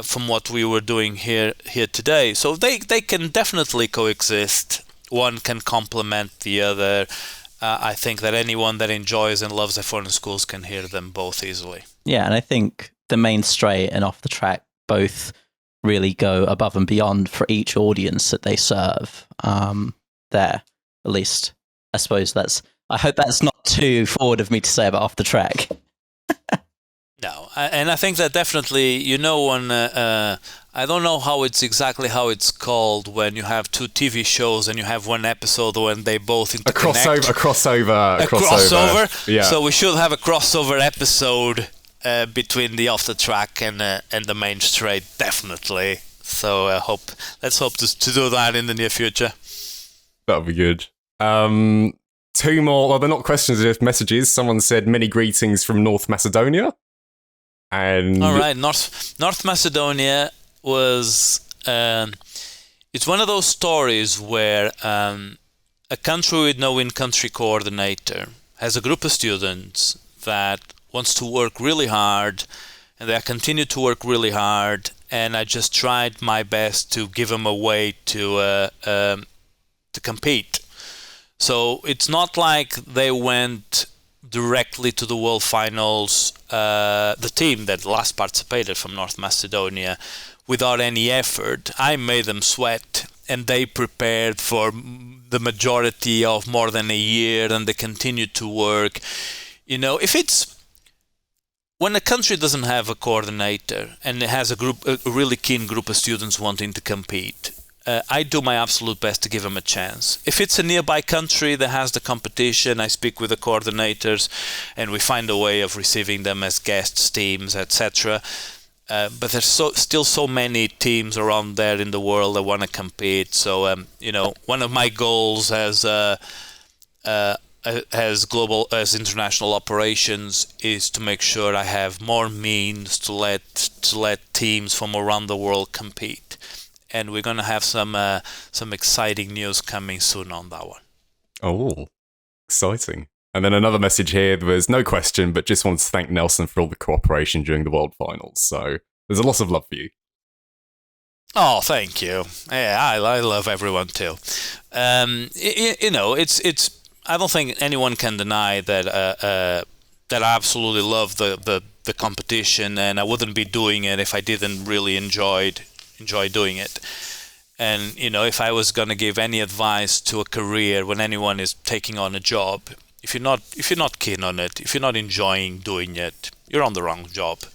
from what we were doing here today. So they can definitely coexist. One can complement the other. I think that anyone that enjoys and loves F1 in schools can hear them both easily. Yeah, and I think the main straight and off the track both really go above and beyond for each audience that they serve. There, at least, I suppose I hope that's not too forward of me to say about off the track. No, and I think that definitely, when I don't know how it's called when you have two TV shows and you have one episode when they both interconnect. A crossover. Yeah. So we should have a crossover episode between the off the track and the main straight, definitely. So let's hope to do that in the near future. That'll be good. Two more. Well, they're not questions; they're just messages. Someone said many greetings from North Macedonia. And all right, North Macedonia was it's one of those stories where a country with no in-country coordinator has a group of students that wants to work really hard, and they continue to work really hard, and I just tried my best to give them a way to compete. So it's not like they went directly to the World Finals, the team that last participated from North Macedonia, without any effort. I made them sweat, and they prepared for the majority of more than a year, and they continued to work. When a country doesn't have a coordinator and it has a really keen group of students wanting to compete, I do my absolute best to give them a chance. If it's a nearby country that has the competition, I speak with the coordinators and we find a way of receiving them as guests, teams, etc. But there's still so many teams around there in the world that want to compete. So, one of my goals as international operations is to make sure I have more means to let teams from around the world compete. And we're going to have some exciting news coming soon on that one. Oh, exciting. And then another message here, there was no question, but just wanted to thank Nelson for all the cooperation during the World Finals. So there's a lot of love for you. Oh, thank you. Yeah, I love everyone too. It's. I don't think anyone can deny that that I absolutely love the competition, and I wouldn't be doing it if I didn't really enjoy doing it. And if I was going to give any advice to a career when anyone is taking on a job, if you're not keen on it, if you're not enjoying doing it, you're on the wrong job.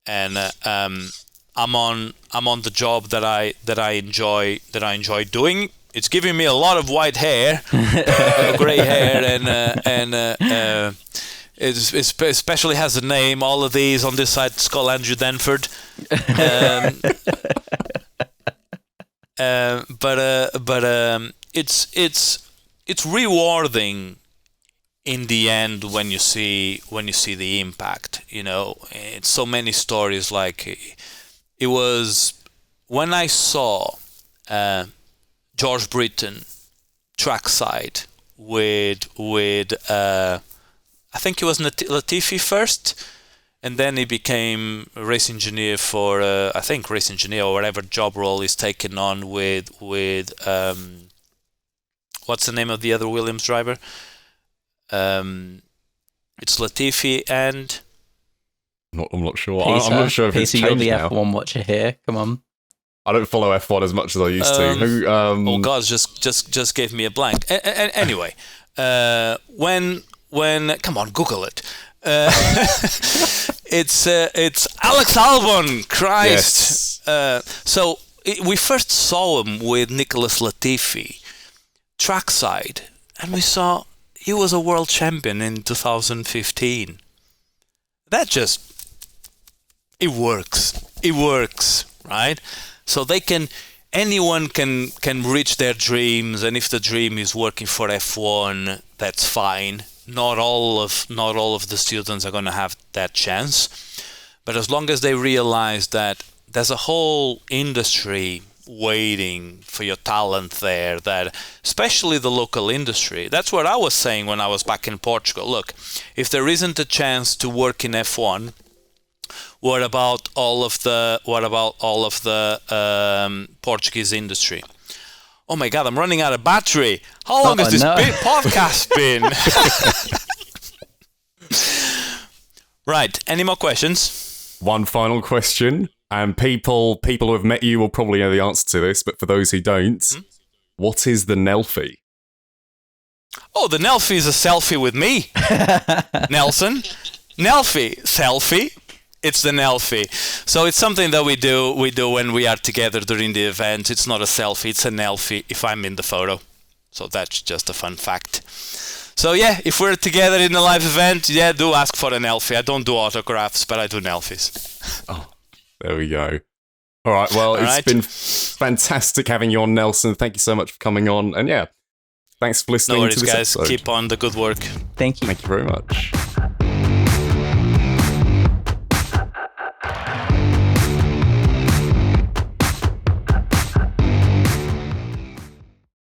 And I'm on the job that I enjoy doing. It's giving me a lot of white hair, gray hair, and it especially has a name. All of these on this side, it's called Andrew Denford. It's rewarding in the end when you see the impact. It's so many stories. Like it was when I saw George Britton trackside with I think it was Latifi first, and then he became a race engineer for I think race engineer or whatever job role he's taken on with what's the name of the other Williams driver? It's Latifi and I'm not sure. Peter, I'm not sure if it's Peter, changed you're the now. F1 watcher here. Come on. I don't follow F1 as much as I used to. Oh God, just gave me a blank. Anyway, when come on, Google it. It's Alex Albon. Christ. Yes. So we first saw him with Nicholas Latifi trackside, and we saw he was a world champion in 2015. That just it works. It works, right? So anyone can reach their dreams, and if the dream is working for F1, that's fine. Not all of the students are going to have that chance, but as long as they realize that there's a whole industry waiting for your talent there, that especially the local industry. That's what I was saying when I was back in Portugal. Look, if there isn't a chance to work in F1, what about all of the Portuguese industry? Oh my God, I'm running out of battery. How long has this podcast been? Right. Any more questions? One final question, and people who have met you will probably know the answer to this, but for those who don't, what is the Nelfie? Oh, the Nelfie is a selfie with me, Nelson. Nelfie, selfie. It's the Nelfie. So it's something that we do when we are together during the event. It's not a selfie, it's a Nelfie if I'm in the photo. So that's just a fun fact. So yeah, if we're together in a live event, yeah, do ask for a Nelfie. I don't do autographs, but I do Nelfies. Oh, there we go. All right, well, it's been fantastic having you on, Nelson. Thank you so much for coming on. And yeah, thanks for listening no worries, to this guys. episode. Keep on the good work. Thank you. Thank you very much.